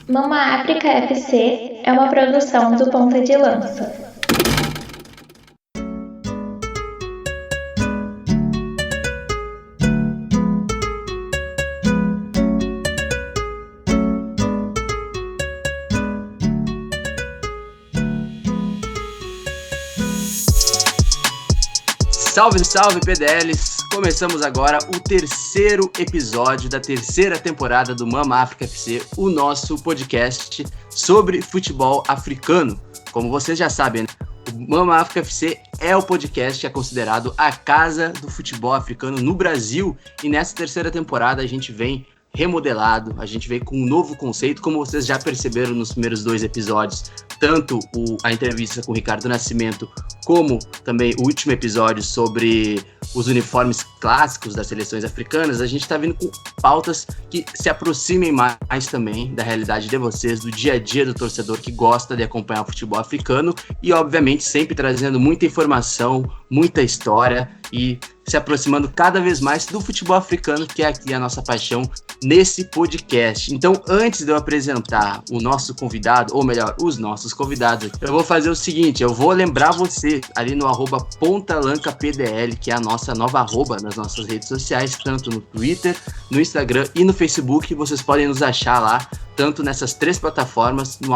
Mama África FC é uma produção do Ponta de Lança. Salve, salve, PDLs! Começamos agora o terceiro episódio da terceira temporada do Mama África FC, o nosso podcast sobre futebol africano. Como vocês já sabem, né? O Mama África FC é o podcast que é considerado a casa do futebol africano no Brasil, e nessa terceira temporada a gente vem remodelado, a gente veio com um novo conceito, como vocês já perceberam nos primeiros 2 episódios, tanto a entrevista com o Ricardo Nascimento, como também o último episódio sobre os uniformes clássicos das seleções africanas. A gente está vindo com pautas que se aproximem mais também da realidade de vocês, do dia a dia do torcedor que gosta de acompanhar o futebol africano e, obviamente, sempre trazendo muita informação, muita história e se aproximando cada vez mais do futebol africano, que é aqui a nossa paixão nesse podcast. Então, antes de eu apresentar o nosso convidado, ou melhor, os nossos convidados, eu vou fazer o seguinte, eu vou lembrar você ali no @pontalancapdl, que é a nossa nova arroba nas nossas redes sociais, tanto no Twitter, no Instagram e no Facebook. Vocês podem nos achar lá, tanto nessas 3 plataformas, no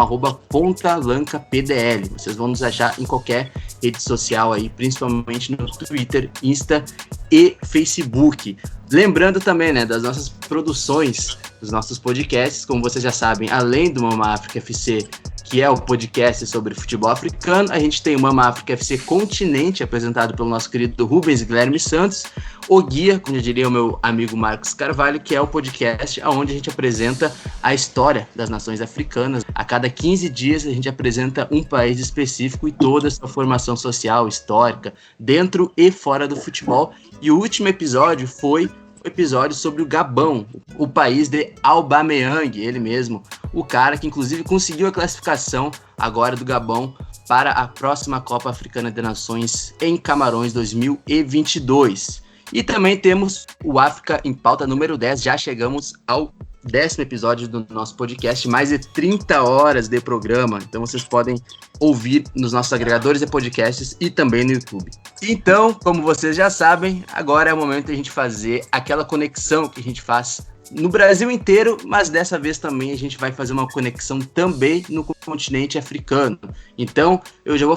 @pontalancapdl. Vocês vão nos achar em qualquer rede social aí, principalmente no Twitter, Insta e Facebook. Lembrando também, né, das nossas produções, dos nossos podcasts, como vocês já sabem, além do Mama África FC, que é o podcast sobre futebol africano, a gente tem o Mama África FC Continente, apresentado pelo nosso querido Rubens Guilherme Santos, o Guia, como já diria o meu amigo Marcos Carvalho, que é o podcast onde a gente apresenta a história das nações africanas. A cada 15 dias a gente apresenta um país específico e toda a sua formação social, histórica, dentro e fora do futebol. E o último episódio foi o episódio sobre o Gabão, o país de Aubameyang, ele mesmo, o cara que inclusive conseguiu a classificação agora do Gabão para a próxima Copa Africana de Nações em Camarões 2022. E também temos o África em Pauta número 10, já chegamos ao 10º episódio do nosso podcast, mais de 30 horas de programa, então vocês podem ouvir nos nossos agregadores de podcasts e também no YouTube. Então, como vocês já sabem, agora é o momento de a gente fazer aquela conexão que a gente faz no Brasil inteiro, mas dessa vez também a gente vai fazer uma conexão também no continente africano. Então, eu já vou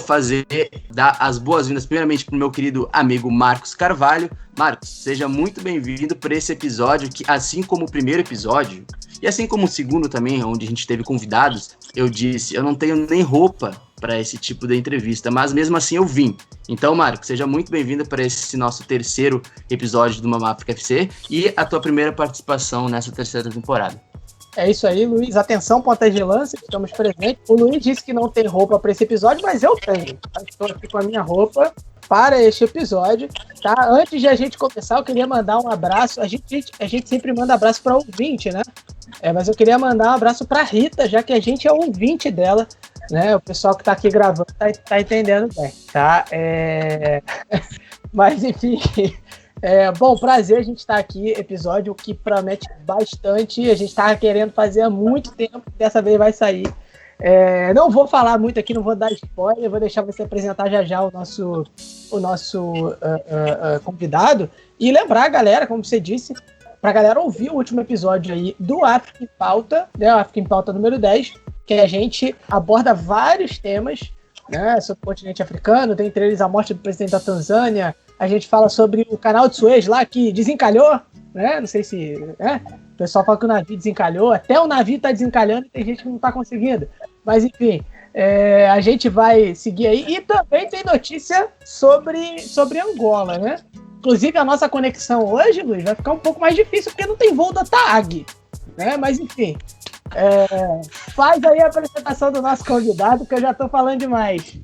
dar as boas-vindas primeiramente para o meu querido amigo Marcos Carvalho. Marcos, seja muito bem-vindo para esse episódio que, assim como o primeiro episódio, e assim como o segundo também, onde a gente teve convidados, eu disse, eu não tenho nem roupa para esse tipo de entrevista, mas mesmo assim eu vim. Então, Marcos, seja muito bem-vindo para esse nosso terceiro episódio do Mama África FC e a tua primeira participação nessa terceira temporada. É isso aí, Luiz. Atenção, pontas de lança, estamos presentes. O Luiz disse que não tem roupa para esse episódio, mas eu tenho. Estou aqui com a minha roupa para este episódio, tá? Antes de a gente começar, eu queria mandar um abraço. A gente sempre manda abraço para ouvinte, né? Mas eu queria mandar um abraço para Rita, já que a gente é ouvinte dela, né? O pessoal que está aqui gravando tá entendendo bem, tá? Mas, enfim... bom, prazer a gente estar aqui, episódio que promete bastante, a gente estava querendo fazer há muito tempo, dessa vez vai sair. Não vou falar muito aqui, não vou dar spoiler, vou deixar você apresentar já o nosso convidado, e lembrar a galera, como você disse, para a galera ouvir o último episódio aí do África em Pauta, né, o África em Pauta número 10, que a gente aborda vários temas, né, sobre o continente africano, tem entre eles a morte do presidente da Tanzânia. A gente fala sobre o canal de Suez lá, que desencalhou, né? Não sei se... O pessoal fala que o navio desencalhou. Até o navio tá desencalhando e tem gente que não tá conseguindo. Mas, enfim, a gente vai seguir aí. E também tem notícia sobre Angola, né? Inclusive, a nossa conexão hoje, Luiz, vai ficar um pouco mais difícil, porque não tem voo da TAG, né? Mas, enfim... faz aí a apresentação do nosso convidado, que eu já tô falando demais.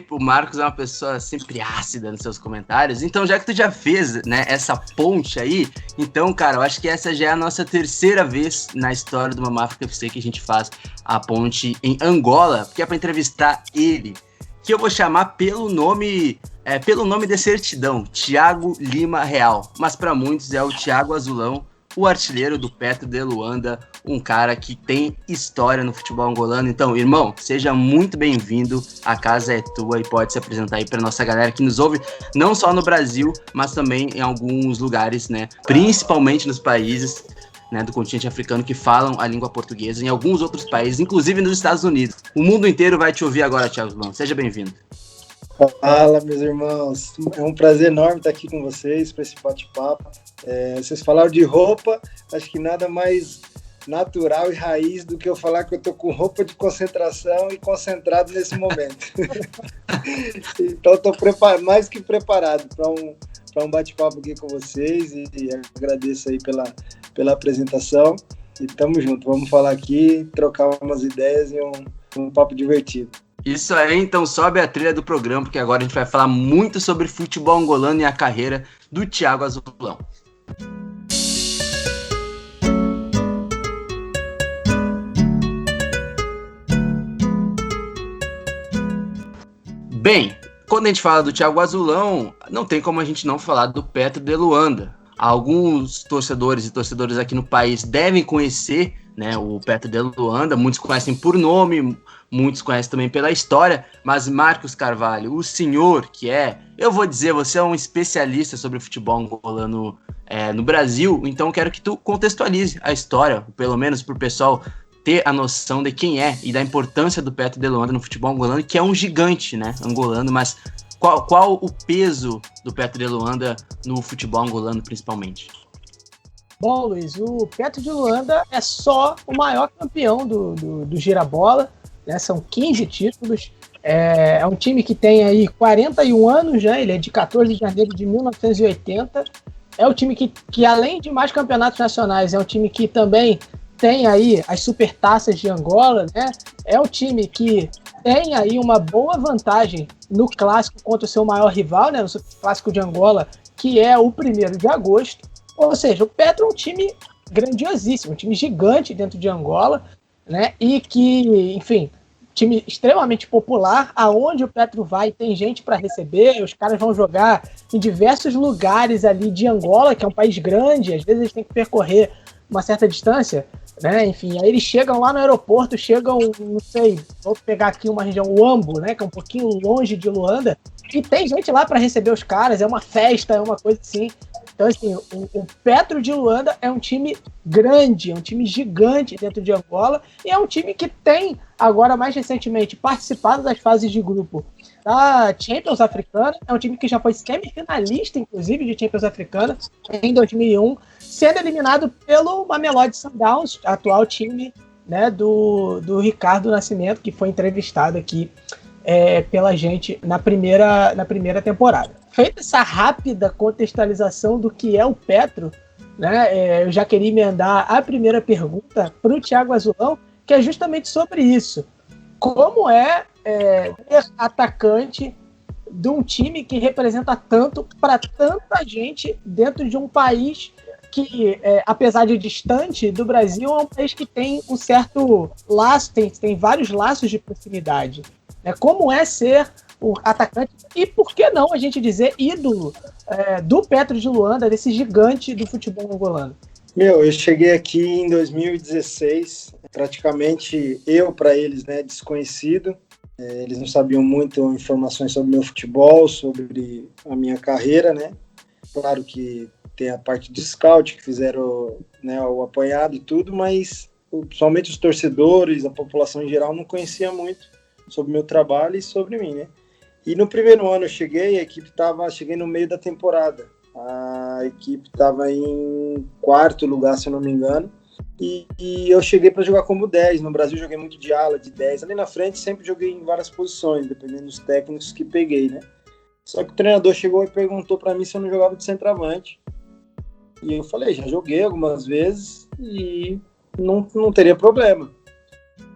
O Marcos é uma pessoa sempre ácida nos seus comentários, então já que tu já fez, né, essa ponte aí, então, cara, eu acho que essa já é a nossa terceira vez na história do Mama África FC que a gente faz a ponte em Angola, que é para entrevistar ele, que eu vou chamar pelo nome de certidão, Thiago Lima Real, mas para muitos é o Thiago Azulão, o artilheiro do Petro de Luanda, um cara que tem história no futebol angolano. Então, irmão, seja muito bem-vindo, a casa é tua e pode se apresentar aí para nossa galera que nos ouve, não só no Brasil, mas também em alguns lugares, né, principalmente nos países, né, do continente africano que falam a língua portuguesa, em alguns outros países, inclusive nos Estados Unidos. O mundo inteiro vai te ouvir agora, Thiago Zulão. Seja bem-vindo. Fala, meus irmãos. É um prazer enorme estar aqui com vocês para esse bate-papo. Vocês falaram de roupa, acho que nada mais natural e raiz do que eu falar que eu tô com roupa de concentração e concentrado nesse momento. Então estou mais que preparado para um bate-papo aqui com vocês e agradeço aí pela apresentação. E tamo junto, vamos falar aqui, trocar umas ideias e um papo divertido. Isso aí, então sobe a trilha do programa, porque agora a gente vai falar muito sobre futebol angolano e a carreira do Thiago Azulão. Bem, quando a gente fala do Thiago Azulão, não tem como a gente não falar do Petro de Luanda. Alguns torcedores e torcedoras aqui no país devem conhecer, né, o Petro de Luanda, muitos conhecem por nome, muitos conhecem também pela história, mas Marcos Carvalho, o senhor que eu vou dizer, você é um especialista sobre futebol angolano no Brasil, então quero que tu contextualize a história, pelo menos para o pessoal ter a noção de quem é e da importância do Petro de Luanda no futebol angolano, que é um gigante, né, angolano, mas qual o peso do Petro de Luanda no futebol angolano principalmente? Bom, Luiz, o Petro de Luanda é só o maior campeão do Girabola, né? São 15 títulos. É um time que tem aí 41 anos, né? Ele é de 14 de janeiro de 1980. É um time que além de mais campeonatos nacionais, é um time que também tem aí as supertaças de Angola, né? É um time que tem aí uma boa vantagem no clássico contra o seu maior rival, né? No clássico de Angola, que é o 1º de agosto. Ou seja, o Petro é um time grandiosíssimo, um time gigante dentro de Angola, né? E que, enfim, time extremamente popular, aonde o Petro vai tem gente para receber, os caras vão jogar em diversos lugares ali de Angola, que é um país grande, às vezes eles têm que percorrer uma certa distância, né? Enfim, aí eles chegam lá no aeroporto, não sei, vou pegar aqui uma região, Huambo, né? Que é um pouquinho longe de Luanda, e tem gente lá para receber os caras, é uma festa, é uma coisa assim. Então, assim, o Petro de Luanda é um time grande, é um time gigante dentro de Angola e é um time que tem, agora mais recentemente, participado das fases de grupo da Champions Africana. É um time que já foi semifinalista, inclusive, de Champions Africana em 2001, sendo eliminado pelo Mamelodi Sundowns, atual time, né, do Ricardo Nascimento, que foi entrevistado aqui pela gente na primeira temporada. Feita essa rápida contextualização do que é o Petro, né, eu já queria emendar a primeira pergunta para o Thiago Azulão, que é justamente sobre isso. Como ser atacante de um time que representa tanto para tanta gente dentro de um país que, apesar de distante do Brasil, é um país que tem um certo laço, tem vários laços de proximidade. Como é ser o atacante e, por que não a gente dizer, ídolo do Petro de Luanda, desse gigante do futebol angolano? Eu cheguei aqui em 2016, praticamente para eles, né, desconhecido. Eles não sabiam muito informações sobre meu futebol, sobre a minha carreira, né? Claro que tem a parte de scout, que fizeram, né, o apanhado e tudo, mas somente os torcedores, a população em geral, não conhecia muito sobre o meu trabalho e sobre mim, né? E no primeiro ano eu cheguei, cheguei no meio da temporada. A equipe estava em 4º lugar, se eu não me engano. E eu cheguei para jogar como 10. No Brasil joguei muito de ala, de 10. Ali na frente sempre joguei em várias posições, dependendo dos técnicos que peguei, né? Só que o treinador chegou e perguntou para mim se eu não jogava de centroavante. E eu falei, já joguei algumas vezes e não teria problema.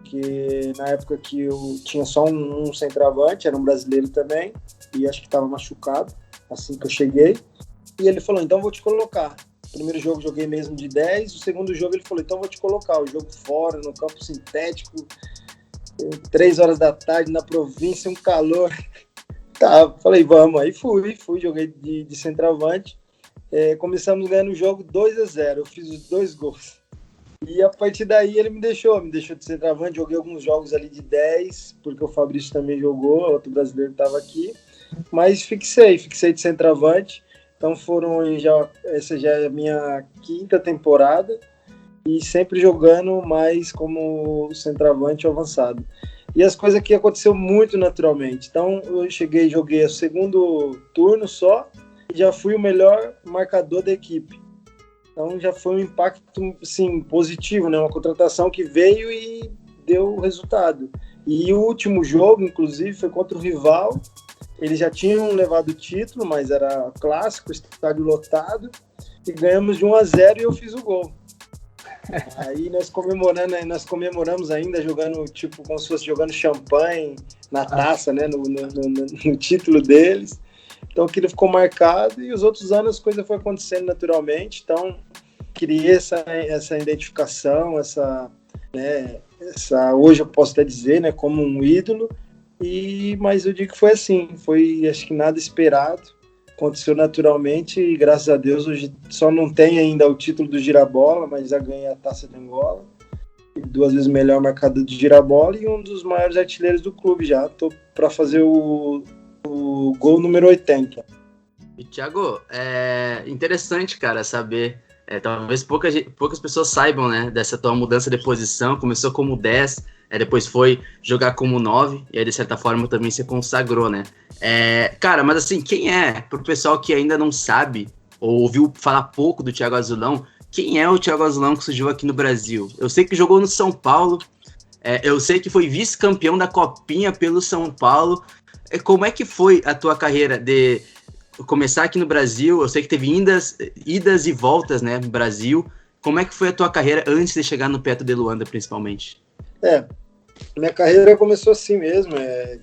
Porque na época que eu tinha só um centroavante, era um brasileiro também, e acho que estava machucado, assim que eu cheguei. E ele falou, então vou te colocar. O primeiro jogo joguei mesmo de 10, o segundo jogo ele falou, então vou te colocar. O jogo fora, no campo sintético, 3 horas da tarde, na província, um calor. Tá, falei, vamos. Aí fui, joguei de centroavante. começamos ganhando o jogo 2-0, eu fiz os 2 gols. E a partir daí ele me deixou de centroavante, joguei alguns jogos ali de 10, porque o Fabrício também jogou, outro brasileiro estava aqui, mas fixei de centroavante, então essa já é a minha 5ª temporada, e sempre jogando mais como centroavante avançado. E as coisas aqui aconteceu muito naturalmente, então eu joguei o 2º turno só, e já fui o melhor marcador da equipe. Então já foi um impacto, assim, positivo, né? Uma contratação que veio e deu resultado. E o último jogo, inclusive, foi contra o rival. Eles já tinham levado o título, mas era clássico, estádio lotado. E ganhamos de 1-0 e eu fiz o gol. Aí nós comemoramos ainda, jogando, tipo, como se fosse jogando champanhe na taça, né? No título deles. Então aquilo ficou marcado e os outros anos as coisas foram acontecendo naturalmente, então criei essa identificação, hoje eu posso até dizer, né, como um ídolo, mas eu digo que foi assim, acho que nada esperado, aconteceu naturalmente e graças a Deus hoje só não tem ainda o título do Girabola, mas já ganhei a Taça de Angola, 2 vezes melhor marcador de Girabola e um dos maiores artilheiros do clube já, estou para fazer o gol número 80. E, Thiago, é interessante, cara, saber, talvez poucas pessoas saibam, né, dessa tua mudança de posição, começou como 10, depois foi jogar como 9, e aí de certa forma também se consagrou, né? Cara, mas assim, quem é, pro pessoal que ainda não sabe, ou ouviu falar pouco do Thiago Azulão, quem é o Thiago Azulão que surgiu aqui no Brasil? Eu sei que jogou no São Paulo, eu sei que foi vice-campeão da Copinha pelo São Paulo. Como é que foi a tua carreira de começar aqui no Brasil? Eu sei que teve idas e voltas, né, no Brasil. Como é que foi a tua carreira antes de chegar no Petro de Luanda, principalmente? Minha carreira começou assim mesmo,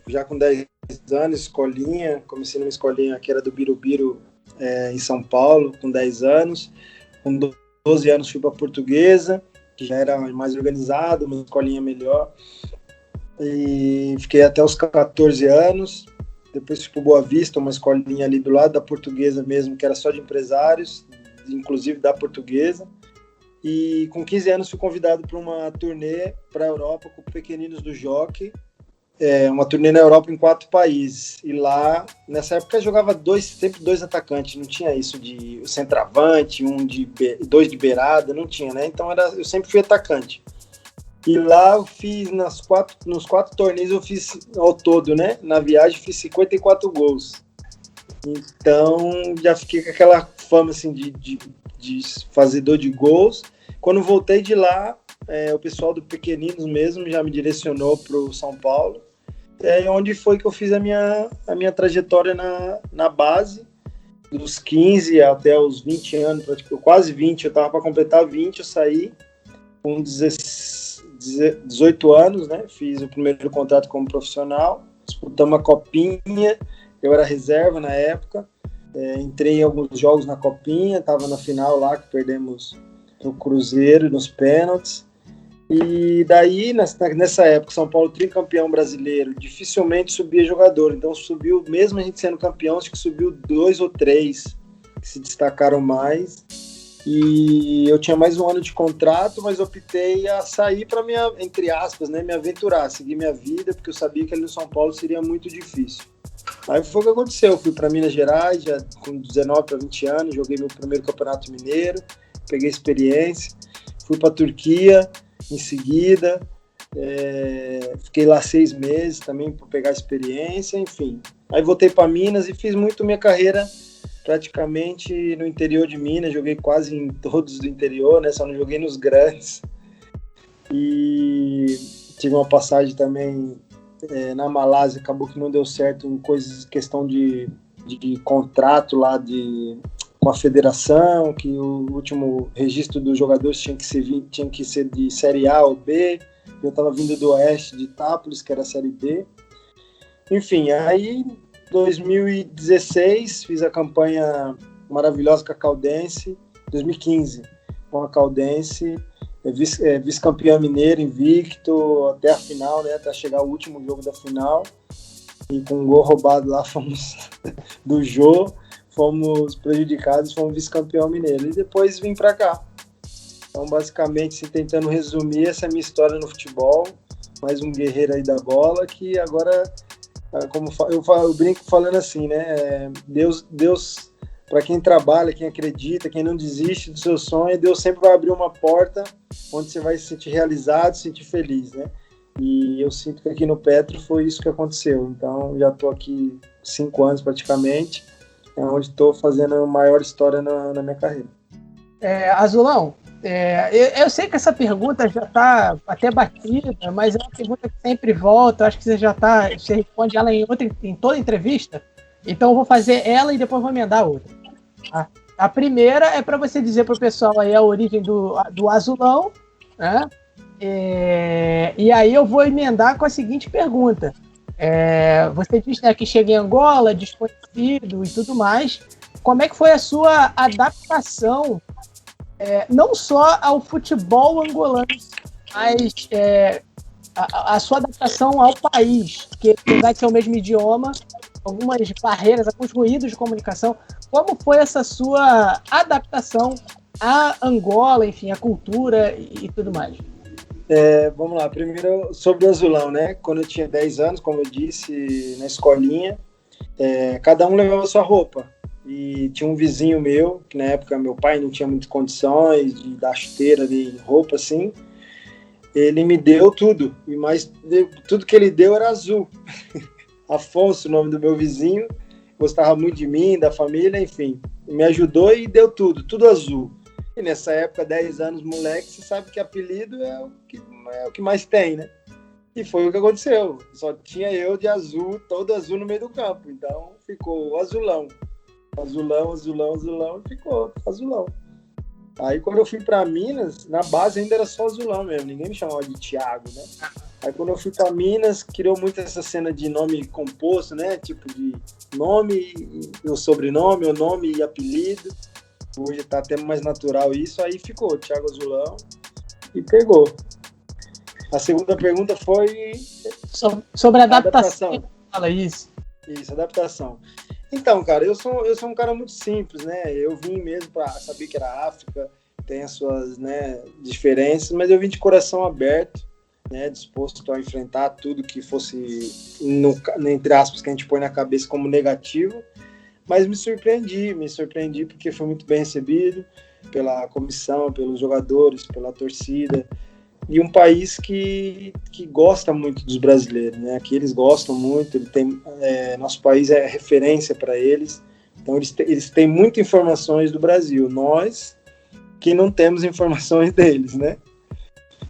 já com 10 anos, escolinha. Comecei numa escolinha que era do Birubiru, em São Paulo, com 10 anos. Com 12 anos fui para a Portuguesa, que já era mais organizado, uma escolinha melhor. E fiquei até os 14 anos, depois fui para Boa Vista, uma escolinha ali do lado da Portuguesa mesmo, que era só de empresários, inclusive da Portuguesa, e com 15 anos fui convidado para uma turnê para a Europa com Pequeninos do Jockey, uma turnê na Europa em 4 países, e lá, nessa época jogava sempre 2 atacantes, não tinha isso de centroavante, 2 de beirada, não tinha, né, então eu sempre fui atacante. E lá eu fiz, nos 4 torneios eu fiz ao todo, né? Na viagem fiz 54 gols. Então já fiquei com aquela fama assim, de fazedor de gols. Quando voltei de lá, o pessoal do Pequeninos mesmo já me direcionou para o São Paulo. Onde foi que eu fiz a minha trajetória na base, dos 15 até os 20 anos, quase 20, eu estava para completar 20, eu saí com 18 anos, né? Fiz o primeiro contrato como profissional, disputamos a Copinha, eu era reserva na época, entrei em alguns jogos na Copinha, estava na final lá, que perdemos o Cruzeiro nos pênaltis, e daí, nessa época, São Paulo tricampeão brasileiro, dificilmente subia jogador, então subiu, mesmo a gente sendo campeão, acho que subiu 2 ou 3 que se destacaram mais. E eu tinha mais um ano de contrato, mas optei a sair para entre aspas, né, me aventurar, seguir minha vida, porque eu sabia que ali no São Paulo seria muito difícil. Aí foi o que aconteceu, eu fui para Minas Gerais, já com 19 para 20 anos, joguei meu primeiro campeonato mineiro, peguei experiência, fui para a Turquia em seguida, fiquei lá 6 meses também para pegar experiência, enfim. Aí voltei para Minas e fiz muito minha carreira praticamente no interior de Minas, joguei quase em todos do interior, né? Só não joguei nos grandes. E tive uma passagem também na Malásia, acabou que não deu certo em questão de contrato lá com a federação, que o último registro dos jogadores tinha que ser de Série A ou B. Eu estava vindo do Oeste de Itápolis, que era a Série B. Enfim, aí 2016, fiz a campanha maravilhosa com a Caldense, 2015, com a Caldense, vice-campeão mineiro, invicto, até a final, né, até chegar o último jogo da final, e com um gol roubado lá, fomos do Jô, fomos prejudicados, fomos vice-campeão mineiro. E depois vim para cá. Então, basicamente, se tentando resumir essa é a minha história no futebol, mais um guerreiro aí da bola, que agora, como eu brinco falando assim, né? Deus, para quem trabalha, quem acredita, quem não desiste do seu sonho, Deus sempre vai abrir uma porta onde você vai se sentir realizado, se sentir feliz, né? E eu sinto que aqui no Petro foi isso que aconteceu. Então, já estou aqui 5 anos praticamente, é onde estou fazendo a maior história na minha carreira. Azulão, eu sei que essa pergunta já está até batida, mas é uma pergunta que sempre volta. Acho que você responde ela em toda entrevista. Então eu vou fazer ela e depois vou emendar outra. A primeira é para você dizer para o pessoal aí a origem do Azulão, né? E aí eu vou emendar com a seguinte pergunta. Você disse, né, que chega em Angola, desconhecido e tudo mais. Como é que foi a sua adaptação, não só ao futebol angolano, mas a sua adaptação ao país, que apesar de ser o mesmo idioma, algumas barreiras, alguns ruídos de comunicação. Como foi essa sua adaptação à Angola, enfim, à cultura e tudo mais? Vamos lá, primeiro sobre o Azulão, né? Quando eu tinha 10 anos, como eu disse, na escolinha, cada um levava sua roupa. E tinha um vizinho meu, que na época meu pai não tinha muitas condições de dar chuteira, de roupa assim. Ele me deu tudo, mas tudo que ele deu era azul. Afonso, o nome do meu vizinho, gostava muito de mim, da família, enfim. Me ajudou e deu tudo azul. E nessa época, 10 anos, moleque, você sabe que apelido é o que mais tem, né? E foi o que aconteceu. Só tinha eu de azul, todo azul no meio do campo. Então ficou Azulão. Azulão, e ficou Azulão. Aí quando eu fui para Minas, na base ainda era só Azulão mesmo, ninguém me chamava de Thiago, né? Aí quando eu fui para Minas, criou muito essa cena de nome composto, né? Tipo de nome e o sobrenome, o nome e apelido. Hoje tá até mais natural isso, aí ficou Thiago Azulão e pegou. A segunda pergunta foi... Sobre a adaptação. Fala isso. Isso, adaptação. Então, cara, eu sou um cara muito simples, né? Eu vim mesmo para saber que era África, tem as suas, né, diferenças, mas eu vim de coração aberto, né, disposto a enfrentar tudo que fosse, entre aspas, que a gente põe na cabeça como negativo, mas me surpreendi porque foi muito bem recebido pela comissão, pelos jogadores, pela torcida, e um país que gosta muito dos brasileiros, né? Que eles gostam muito, nosso país é referência para eles, então eles têm muitas informações do Brasil, nós que não temos informações deles, né?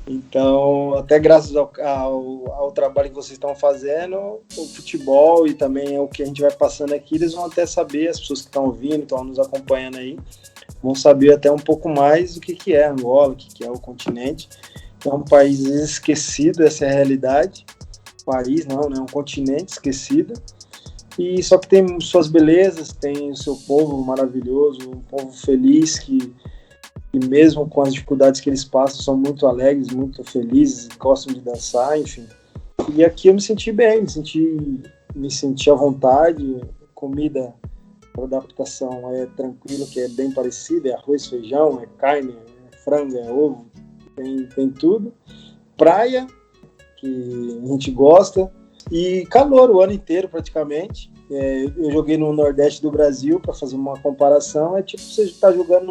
Então, até graças ao trabalho que vocês estão fazendo, o futebol e também o que a gente vai passando aqui, eles vão até saber, as pessoas que estão ouvindo, estão nos acompanhando aí, vão saber até um pouco mais do que é Angola, o que é o continente. É um país esquecido, essa é a realidade. País não, é um continente esquecido. E só que tem suas belezas, tem o seu povo maravilhoso, um povo feliz que mesmo com as dificuldades que eles passam, são muito alegres, muito felizes, gostam de dançar, enfim. E aqui eu me senti bem, me senti à vontade. Comida, a adaptação é tranquila, que é bem parecida, é arroz, feijão, é carne, é frango, é ovo. Tem tudo. Praia, que a gente gosta. E calor o ano inteiro, praticamente. Eu joguei no Nordeste do Brasil, para fazer uma comparação. É tipo você está jogando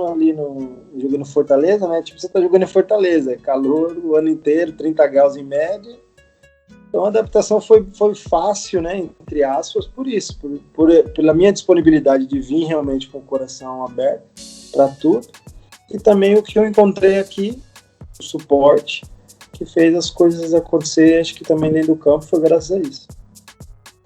joguei no Fortaleza, né? Tipo você está jogando em Fortaleza. É calor o ano inteiro, 30 graus em média. Então a adaptação foi fácil, né? Entre aspas, por isso. Pela minha disponibilidade de vir realmente com o coração aberto para tudo. E também o que eu encontrei aqui, o suporte que fez as coisas acontecer, acho que também dentro do campo foi graças a isso.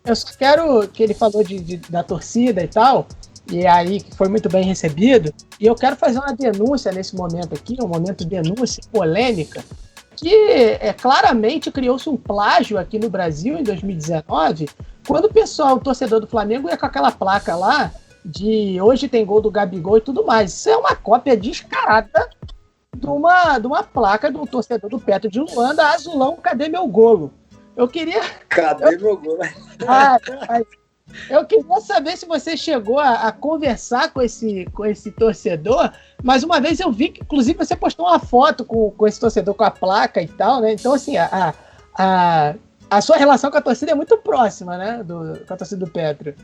Eu só quero que ele falou da torcida e tal, e aí que foi muito bem recebido, e eu quero fazer uma denúncia nesse momento aqui, um momento de denúncia polêmica, que claramente criou-se um plágio aqui no Brasil em 2019, quando o torcedor do Flamengo ia com aquela placa lá de hoje tem gol do Gabigol e tudo mais. Isso é uma cópia descarada de uma placa do torcedor do Petro de Luanda, Azulão, cadê meu golo? Eu queria... Cadê meu golo? Eu queria saber se você chegou a conversar com esse torcedor, mas uma vez eu vi que, inclusive, você postou uma foto com esse torcedor, com a placa e tal, né? Então, assim, a sua relação com a torcida é muito próxima, né? Com a torcida do Petro.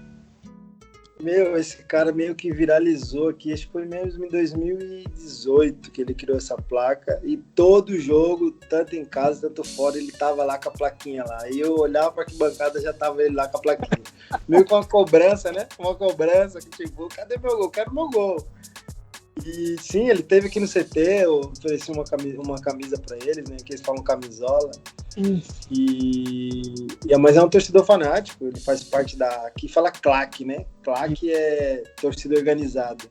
Esse cara meio que viralizou aqui, acho que foi mesmo em 2018 que ele criou essa placa, e todo jogo, tanto em casa, tanto fora, ele tava lá com a plaquinha lá, e eu olhava pra arquibancada, já tava ele lá com a plaquinha, meio com uma cobrança, né, que tipo, cadê meu gol? Quero meu gol. E sim, ele teve aqui no CT, eu ofereci uma camisa pra eles, né, que eles falam camisola. Mas é um torcedor fanático, ele faz parte aqui fala claque, né? Claque é torcida organizada.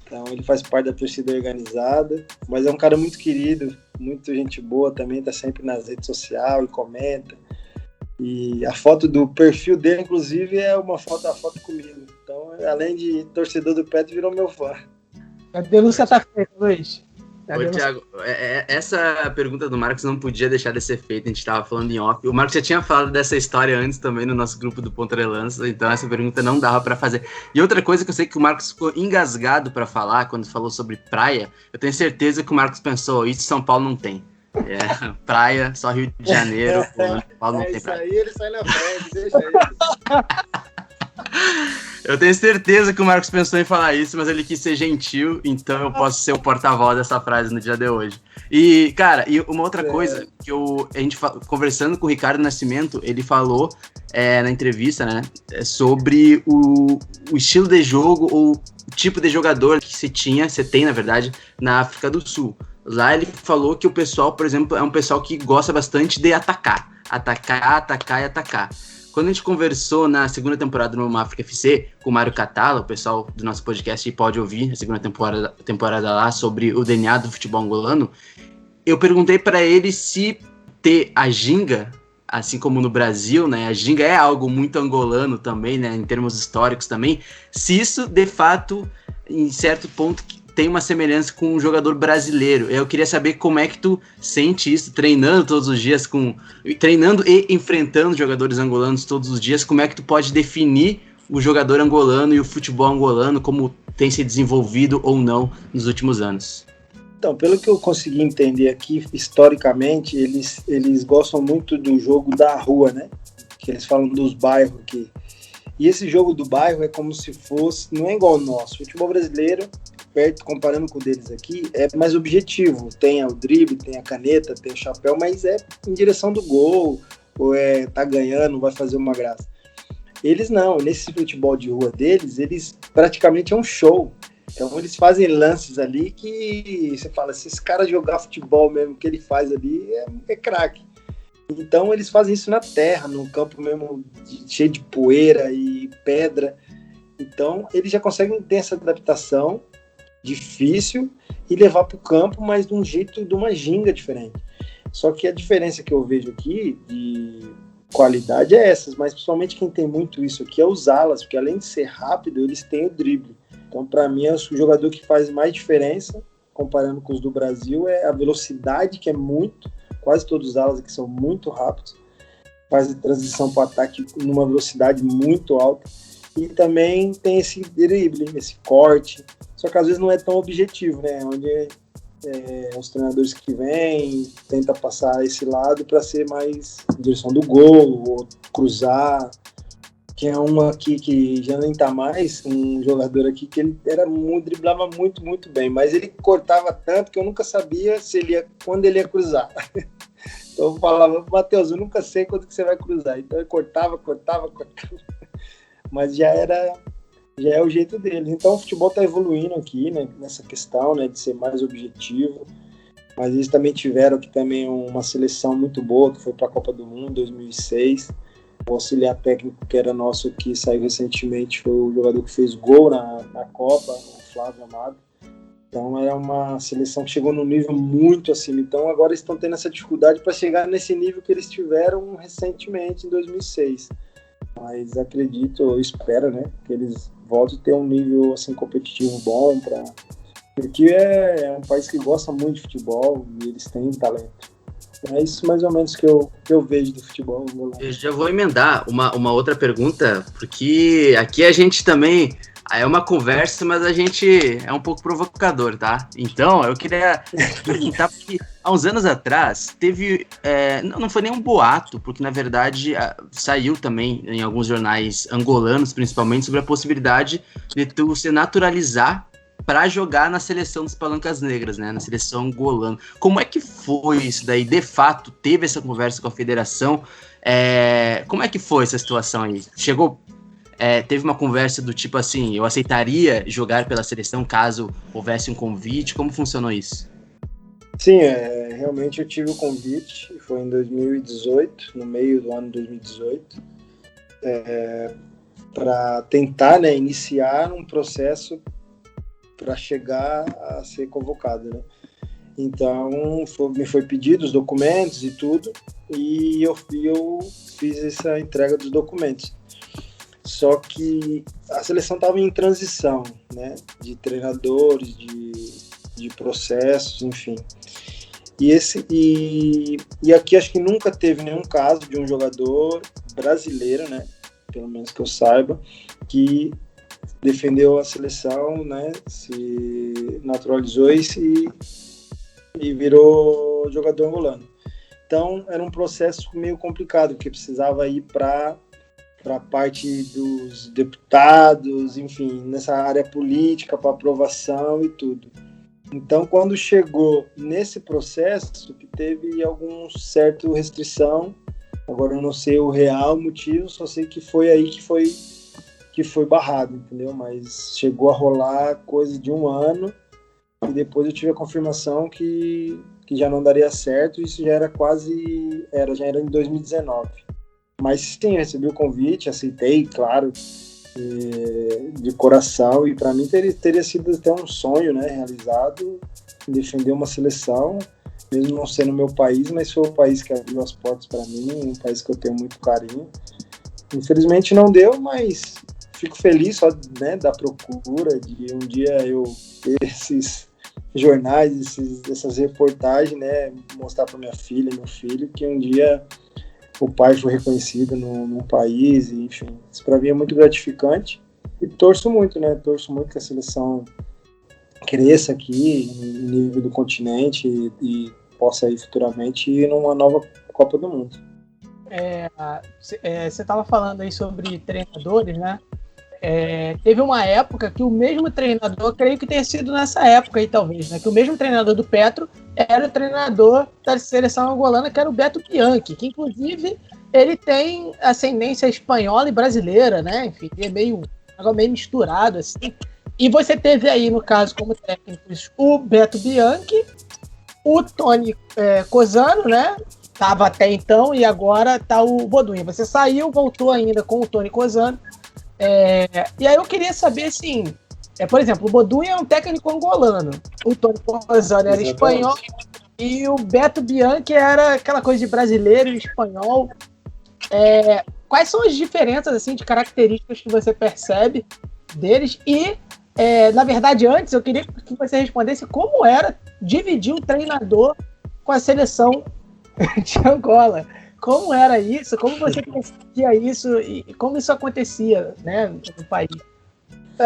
Então ele faz parte da torcida organizada, mas é um cara muito querido, muito gente boa também, tá sempre nas redes sociais, ele comenta. E a foto do perfil dele, inclusive, é a foto comigo. Então, além de torcedor do Petro, virou meu fã. A denúncia tá feita, Luiz. Ô, Thiago, essa pergunta do Marcos não podia deixar de ser feita, a gente estava falando em off. O Marcos já tinha falado dessa história antes também no nosso grupo do Ponta de Lança, então essa pergunta não dava para fazer. E outra coisa que eu sei que o Marcos ficou engasgado para falar quando falou sobre praia, eu tenho certeza que o Marcos pensou, isso São Paulo não tem. Praia, só Rio de Janeiro, São Paulo não tem praia. Isso aí ele sai na frente, deixa ele. Eu tenho certeza que o Marcos pensou em falar isso, mas ele quis ser gentil, então eu posso ser o porta-voz dessa frase no dia de hoje. E, cara, uma outra coisa que a gente conversando com o Ricardo Nascimento, ele falou na entrevista, né, sobre o estilo de jogo ou o tipo de jogador que você tem, na verdade, na África do Sul. Lá ele falou que o pessoal, por exemplo, é um pessoal que gosta bastante de atacar. Atacar e atacar. Quando a gente conversou na segunda temporada do Mama África FC com o Mário Catala, o pessoal do nosso podcast pode ouvir a segunda temporada lá sobre o DNA do futebol angolano, eu perguntei para ele se ter a ginga, assim como no Brasil, né, a ginga é algo muito angolano também, né, em termos históricos também, se isso de fato, em certo ponto, tem uma semelhança com um jogador brasileiro. Eu queria saber como é que tu sente isso, treinando todos os dias, treinando e enfrentando jogadores angolanos todos os dias, como é que tu pode definir o jogador angolano e o futebol angolano, como tem se desenvolvido ou não nos últimos anos? Então, pelo que eu consegui entender aqui, historicamente, eles gostam muito do jogo da rua, né? Que eles falam dos bairros aqui. E esse jogo do bairro é como se fosse, não é igual ao nosso. O futebol brasileiro, perto, comparando com o deles aqui, é mais objetivo. Tem o drible, tem a caneta, tem o chapéu, mas é em direção do gol, ou tá ganhando, vai fazer uma graça. Eles não, nesse futebol de rua deles, eles praticamente é um show. Então eles fazem lances ali que você fala, se esse cara jogar futebol mesmo, que ele faz ali, é craque. Então eles fazem isso na terra, no campo mesmo cheio de poeira e pedra. Então eles já conseguem ter essa adaptação difícil e levar para o campo, mas de um jeito, de uma ginga diferente. Só que a diferença que eu vejo aqui de qualidade é essas, mas principalmente quem tem muito isso aqui é os alas, porque além de ser rápido, eles têm o drible. Então para mim é o jogador que faz mais diferença, comparando com os do Brasil, é a velocidade, que é muito, quase todos os alas aqui são muito rápidos, faz a transição para o ataque numa velocidade muito alta, e também tem esse drible, esse corte, só que às vezes não é tão objetivo, né? Onde os treinadores que vêm tentam passar esse lado para ser mais em direção do gol, ou cruzar. Tinha um aqui que já nem tá mais, um jogador aqui que ele driblava muito, muito bem, mas ele cortava tanto que eu nunca sabia quando ele ia cruzar. Então eu falava, Matheus, eu nunca sei quando que você vai cruzar. Então ele cortava. Mas já é o jeito dele. Então o futebol está evoluindo aqui, né, nessa questão, né, de ser mais objetivo. Mas eles também tiveram aqui também uma seleção muito boa, que foi para a Copa do Mundo 2006. O auxiliar técnico que era nosso, que saiu recentemente, foi o jogador que fez gol na Copa, o Flávio Amado. Então era uma seleção que chegou num nível muito acima. Então agora eles estão tendo essa dificuldade para chegar nesse nível que eles tiveram recentemente, em 2006. Mas acredito, eu espero, né, que eles voltem a ter um nível assim, competitivo bom, porque é um país que gosta muito de futebol e eles têm talento. É isso mais ou menos que eu vejo do futebol. Eu já vou emendar uma outra pergunta, porque aqui a gente também é uma conversa, mas a gente é um pouco provocador, tá? Então, eu queria perguntar, porque há uns anos atrás teve, não foi nem um boato, porque na verdade saiu também em alguns jornais angolanos, principalmente, sobre a possibilidade de tu se naturalizar para jogar na seleção dos Palancas Negras, né, na seleção angolana. Como é que foi isso daí? De fato, teve essa conversa com a federação? Como é que foi essa situação aí? Teve uma conversa do tipo assim, eu aceitaria jogar pela seleção caso houvesse um convite? Como funcionou isso? Sim, realmente eu tive o convite, foi em 2018, no meio do ano de 2018, para tentar, né, iniciar um processo para chegar a ser convocado, né? Então, me foi pedido os documentos e tudo, e eu fiz essa entrega dos documentos. Só que a seleção estava em transição, né? De treinadores, de processos, enfim. E aqui acho que nunca teve nenhum caso de um jogador brasileiro, né? Pelo menos que eu saiba, que defendeu a seleção, né, se naturalizou e virou jogador angolano. Então, era um processo meio complicado, porque precisava ir para a parte dos deputados, enfim, nessa área política, para aprovação e tudo. Então, quando chegou nesse processo, que teve alguma certa restrição, agora eu não sei o real motivo, só sei que foi aí que foi barrado, entendeu? Mas chegou a rolar coisa de um ano e depois eu tive a confirmação que já não daria certo. Isso já era já era em 2019. Mas sim, recebi o convite, aceitei, claro, de coração, e para mim teria sido até um sonho, né, realizado, defender uma seleção, mesmo não sendo meu país, mas foi o país que abriu as portas para mim, um país que eu tenho muito carinho. Infelizmente não deu, mas fico feliz só, né, da procura de um dia eu ter esses jornais, essas reportagens, né, mostrar para minha filha e meu filho que um dia o pai foi reconhecido num país, e, enfim, isso para mim é muito gratificante e torço muito que a seleção cresça aqui no nível do continente e possa ir futuramente ir numa nova Copa do Mundo. Você estava falando aí sobre treinadores, né? Teve uma época que o mesmo treinador, creio que tenha sido nessa época aí talvez, né? Que o mesmo treinador do Petro era o treinador da seleção angolana, que era o Beto Bianchi, que inclusive ele tem ascendência espanhola e brasileira, né? Enfim, é meio misturado assim. E você teve aí, no caso, como técnicos, o Beto Bianchi, o Tony Cosano, né? Tava até então, e agora tá o Bodunha. Você saiu, voltou ainda com o Tony Cosano. E aí eu queria saber, assim, por exemplo, o Bodunha é um técnico angolano, o Tony Cosano era espanhol, e o Beto Bianchi era aquela coisa de brasileiro e espanhol. Quais são as diferenças, assim, de características que você percebe deles? E, na verdade, antes eu queria que você respondesse como era dividir o treinador com a seleção de Angola. Como era isso? Como você percebia isso? E como isso acontecia, né, no país?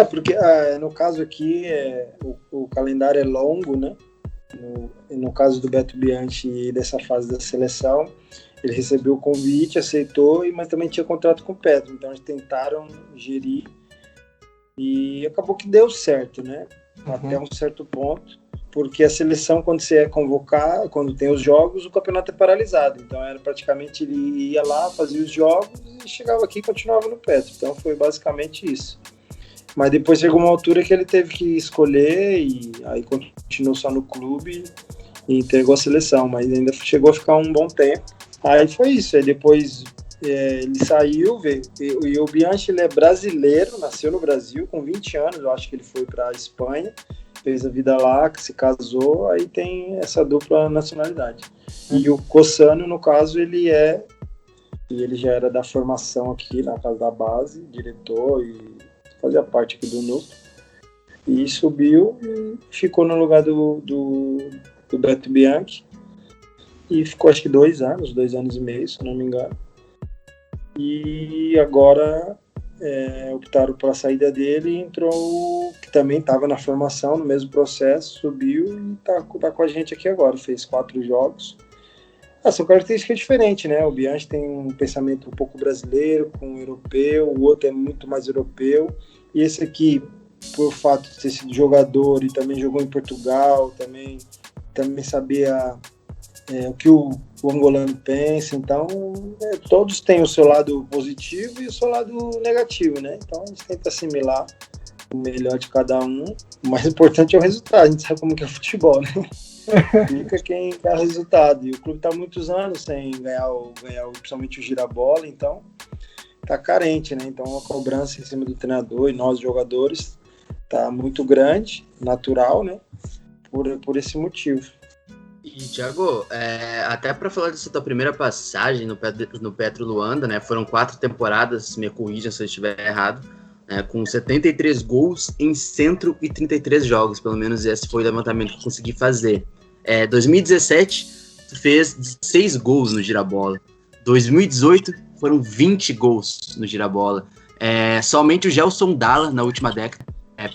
Porque no caso aqui o calendário é longo, né? No caso do Beto Bianchi, dessa fase da seleção, ele recebeu o convite, aceitou, mas também tinha contrato com o Petro. Então eles tentaram gerir e acabou que deu certo, né? Até um certo ponto. Porque a seleção, quando você é convocar, quando tem os jogos, o campeonato é paralisado. Então, era praticamente, ele ia lá, fazia os jogos e chegava aqui e continuava no Petro. Então, foi basicamente isso. Mas depois chegou uma altura que ele teve que escolher e aí continuou só no clube e entregou a seleção. Mas ainda chegou a ficar um bom tempo. Aí foi isso. Aí depois ele saiu, e o Bianchi, ele é brasileiro, nasceu no Brasil com 20 anos. Eu acho que ele foi para a Espanha. Fez a vida lá, que se casou, aí tem essa dupla nacionalidade. E o Cossano, no caso, ele já era da formação aqui, na casa da base, diretor, e fazia parte aqui do núcleo. E subiu e ficou no lugar do Beto Bianchi. e ficou acho que 2 anos e meio, se não me engano. E agora optaram pela saída dele e entrou, que também estava na formação, no mesmo processo, subiu e tá com a gente aqui agora, fez 4 jogos. São características diferentes, né? O Bianchi tem um pensamento um pouco brasileiro, com o europeu, o outro é muito mais europeu, e esse aqui, por fato de ter sido jogador e também jogou em Portugal, também sabia o que o angolano pensa, então todos têm o seu lado positivo e o seu lado negativo, né? Então a gente tenta assimilar o melhor de cada um. O mais importante é o resultado, a gente sabe como que é o futebol, né? Fica quem dá resultado, e o clube está há muitos anos sem ganhar principalmente o Girabola, então está carente, né? Então a cobrança em cima do treinador e nós jogadores está muito grande, natural, né? Por esse motivo. E, Thiago, até para falar dessa tua primeira passagem no Petro Luanda, né? Foram 4 temporadas, me corrija se eu estiver errado, com 73 gols em 133 jogos, pelo menos esse foi o levantamento que eu consegui fazer. 2017, tu fez 16 gols no Girabola. 2018, foram 20 gols no Girabola. Somente o Gelson Dalla, na última década,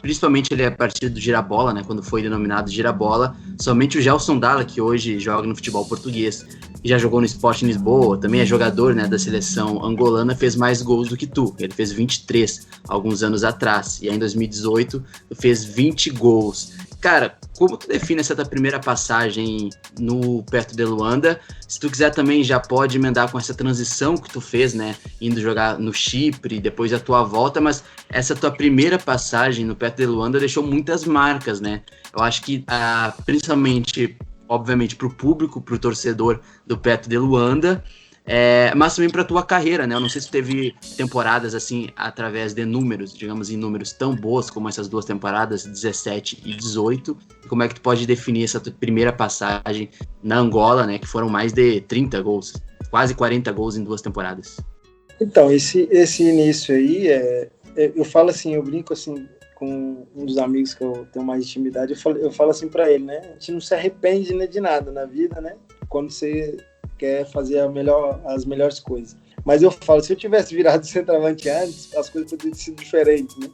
principalmente ele a partir do Girabola, né, quando foi denominado Girabola, somente o Gelson Dalla, que hoje joga no futebol português e já jogou no Sporting Lisboa, também é jogador, né, da seleção angolana, fez mais gols do que tu. Ele fez 23 alguns anos atrás, e aí em 2018 tu fez 20 gols. Cara, como tu define essa tua primeira passagem no Petro de Luanda? Se tu quiser também já pode emendar com essa transição que tu fez, né? Indo jogar no Chipre, depois a tua volta, mas essa tua primeira passagem no Petro de Luanda deixou muitas marcas, né? Eu acho que, principalmente, obviamente, pro público, pro torcedor do Petro de Luanda, mas também para tua carreira, né? Eu não sei se teve temporadas assim, através de números, digamos, em números tão boas como essas 2 temporadas, 17 e 18. Como é que tu pode definir essa tua primeira passagem na Angola, né? Que foram mais de 30 gols, quase 40 gols em 2 temporadas. Então, esse início aí, eu falo assim, eu brinco assim com um dos amigos que eu tenho mais intimidade, eu falo assim para ele, né? A gente não se arrepende, né, de nada na vida, né? Quando você quer fazer as melhores coisas. Mas eu falo, se eu tivesse virado centroavante antes, as coisas poderiam ter sido diferentes, né?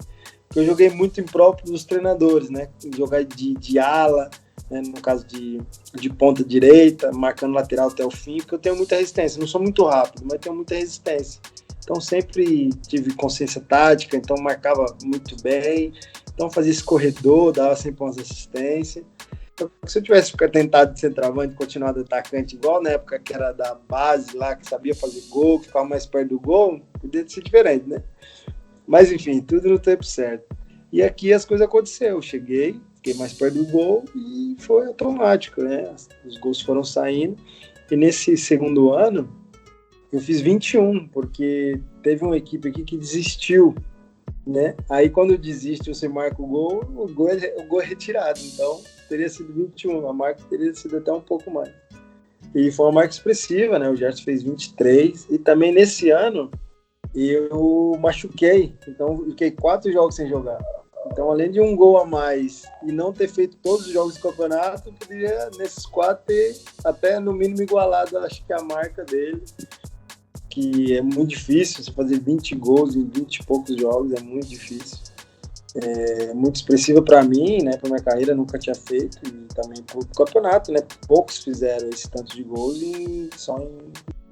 Porque eu joguei muito em próprio dos treinadores, né? Jogar de ala, né? No caso de ponta direita, marcando lateral até o fim, porque eu tenho muita resistência. Não sou muito rápido, mas tenho muita resistência. Então sempre tive consciência tática, então marcava muito bem. Então fazia esse corredor, dava sempre umas assistências. Se eu tivesse tentado de centroavante e continuado atacante igual na época que era da base lá, que sabia fazer gol, que ficava mais perto do gol, poderia ser diferente, né? Mas enfim, tudo no tempo certo. E aqui as coisas aconteceram. Eu cheguei, fiquei mais perto do gol e foi automático, né? Os gols foram saindo. E nesse segundo ano, eu fiz 21, porque teve uma equipe aqui que desistiu, né? Aí quando desiste, você marca o gol é retirado. Então teria sido 21, a marca teria sido até um pouco mais. E foi uma marca expressiva, né? O Gerson fez 23, e também nesse ano eu machuquei, então fiquei 4 jogos sem jogar. Então, além de um gol a mais e não ter feito todos os jogos do campeonato, eu poderia, nesses 4, ter até no mínimo igualado, acho que a marca dele, que é muito difícil, você fazer 20 gols em 20 e poucos jogos, é muito difícil. Muito expressiva para mim, né, para minha carreira, nunca tinha feito, e também para o campeonato, né, poucos fizeram esse tanto de gols só em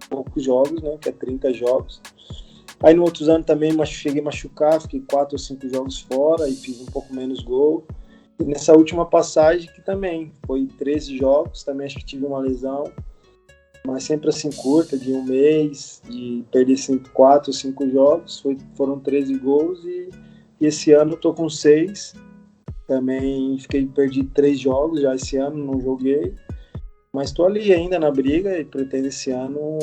poucos jogos, né, que é 30 jogos. Aí no outros anos também cheguei a machucar, fiquei 4 ou 5 jogos fora e fiz um pouco menos gol. E nessa última passagem, que também foi 13 jogos, também acho que tive uma lesão, mas sempre assim curta, de um mês, de perder 4 ou 5 jogos, foram 13 gols e esse ano eu tô com 6, também perdi 3 jogos já esse ano, não joguei, mas tô ali ainda na briga e pretendo esse ano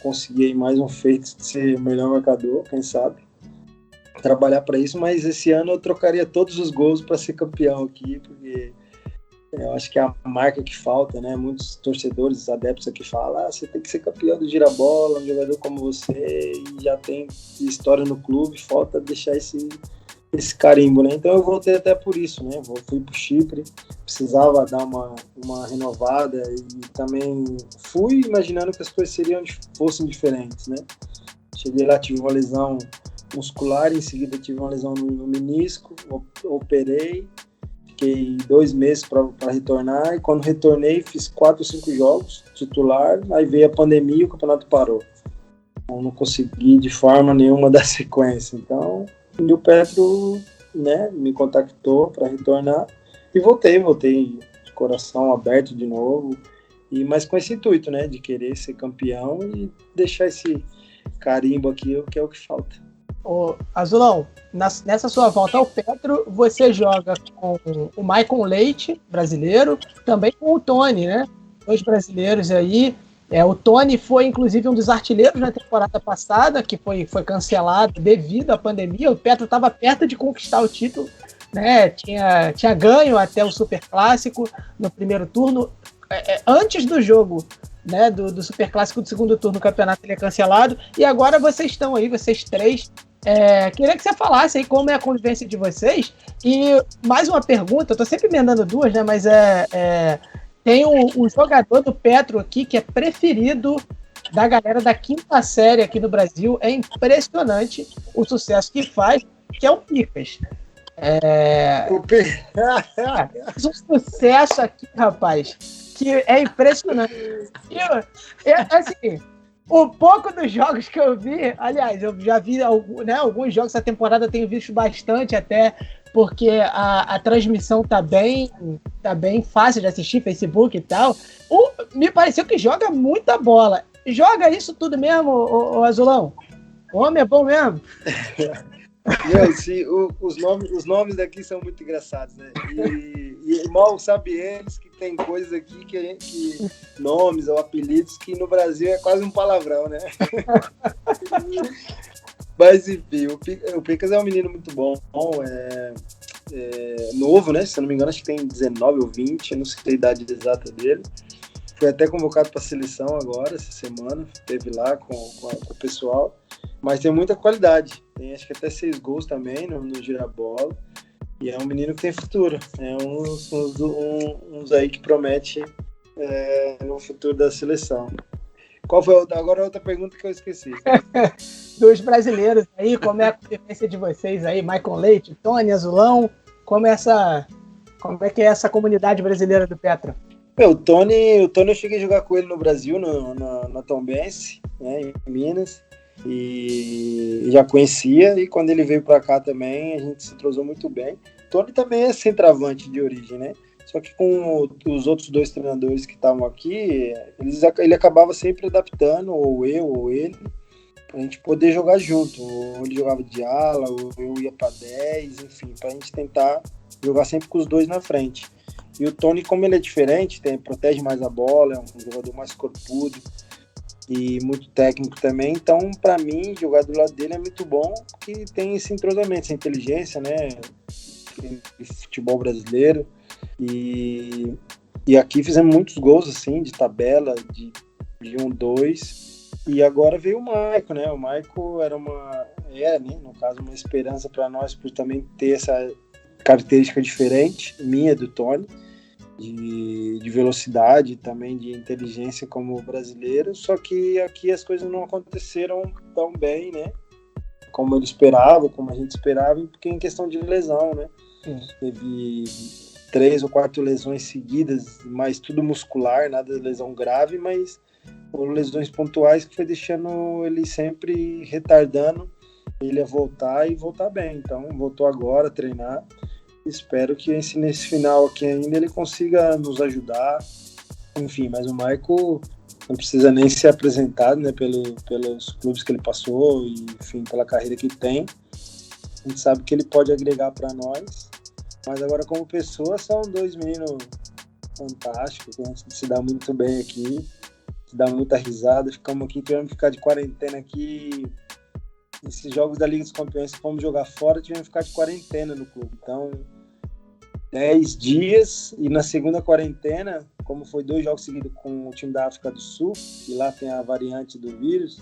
conseguir mais um feito de ser o melhor marcador, quem sabe, trabalhar para isso, mas esse ano eu trocaria todos os gols para ser campeão aqui, porque eu acho que é a marca que falta, né? Muitos torcedores, adeptos aqui falam, você tem que ser campeão do Girabola, um jogador como você, e já tem história no clube, falta deixar esse esse carimbo, né? Então eu voltei até por isso, né? Fui para o Chipre, precisava dar uma renovada e também fui imaginando que as coisas fossem diferentes, né? Cheguei lá, tive uma lesão muscular, em seguida tive uma lesão no menisco, operei, fiquei 2 meses para retornar, e quando retornei fiz 4 ou 5 jogos titular, aí veio a pandemia e o campeonato parou. Eu não consegui de forma nenhuma dar sequência, então e o Petro, né, me contactou para retornar e voltei de coração aberto de novo, mas com esse intuito, né, de querer ser campeão e deixar esse carimbo aqui, que é o que falta. Ô, Azulão, nessa sua volta ao Petro, você joga com o Maicon Leite, brasileiro, também com o Tony, né? 2 brasileiros aí. O Tony foi, inclusive, um dos artilheiros na temporada passada, que foi cancelado devido à pandemia. O Petro estava perto de conquistar o título, né? Tinha ganho até o Superclássico no primeiro turno. Antes do jogo, né, do Superclássico do segundo turno, o campeonato ele é cancelado. E agora vocês estão aí, vocês 3. Queria que você falasse aí como é a convivência de vocês. E mais uma pergunta, eu tô sempre emendando 2, né? Mas tem um jogador do Petro aqui que é preferido da galera da 5ª série aqui no Brasil. É impressionante o sucesso que faz, que é o Picas. Faz um sucesso aqui, rapaz, que é impressionante. Assim, o pouco dos jogos que eu vi, aliás, eu já vi alguns jogos essa temporada, tenho visto bastante até, porque a transmissão tá bem fácil de assistir, Facebook e tal. Me pareceu que joga muita bola. Joga isso tudo mesmo, o Azulão? O homem é bom mesmo? Meu, sim, os nomes daqui são muito engraçados, né? E mal sabe eles que tem coisas aqui que nomes ou apelidos que no Brasil é quase um palavrão, né? Mas enfim, o Picas é um menino muito bom, novo, né? Se eu não me engano, acho que tem 19 ou 20, eu não sei a idade exata dele. Foi até convocado para a seleção agora, essa semana, esteve lá com o pessoal, mas tem muita qualidade, tem acho que até 6 gols também no girabola, e é um menino que tem futuro, é uns aí que promete no futuro da seleção. Qual foi agora a outra pergunta que eu esqueci? Dos brasileiros aí, como é a convivência de vocês aí, Maicon Leite, Tony, Azulão, como é que é essa comunidade brasileira do Petro? O Tony eu cheguei a jogar com ele no Brasil, na Tombense, né, em Minas, e já conhecia, e quando ele veio para cá também, a gente se entrosou muito bem. O Tony também é centroavante de origem, né? Só que com os outros 2 treinadores que estavam aqui, ele acabava sempre adaptando, ou eu ou ele, pra gente poder jogar junto. Ou ele jogava de ala, ou eu ia para 10, enfim, pra gente tentar jogar sempre com os 2 na frente. E o Tony, como ele é diferente, protege mais a bola, é um jogador mais corpudo e muito técnico também. Então, para mim, jogar do lado dele é muito bom, porque tem esse entrosamento, essa inteligência, né? Futebol brasileiro. E aqui fizemos muitos gols, assim, de tabela, de 1-2. E agora veio o Maicon, né? O Maicon né? No caso, uma esperança para nós, por também ter essa característica diferente, minha do Tony, de velocidade, também de inteligência como brasileiro, só que aqui as coisas não aconteceram tão bem, né? Como ele esperava, como a gente esperava, porque em questão de lesão, né? Teve 3 ou 4 lesões seguidas, mas tudo muscular, nada de lesão grave, mas foram lesões pontuais que foi deixando ele sempre retardando ele a voltar e voltar bem. Então voltou agora a treinar. Espero que nesse final aqui ainda ele consiga nos ajudar. Enfim, mas o Maicon não precisa nem ser apresentado, né, pelos clubes que ele passou e, enfim, pela carreira que tem. A gente sabe que ele pode agregar para nós. Mas agora, como pessoa, são 2 meninos fantásticos. A gente se dá muito bem aqui, se dá muita risada. Ficamos aqui, tivemos que ficar de quarentena aqui. Esses jogos da Liga dos Campeões, se fomos jogar fora, tivemos que ficar de quarentena no clube. Então, 10 dias, e na segunda quarentena, como foi 2 jogos seguidos com o time da África do Sul, e lá tem a variante do vírus,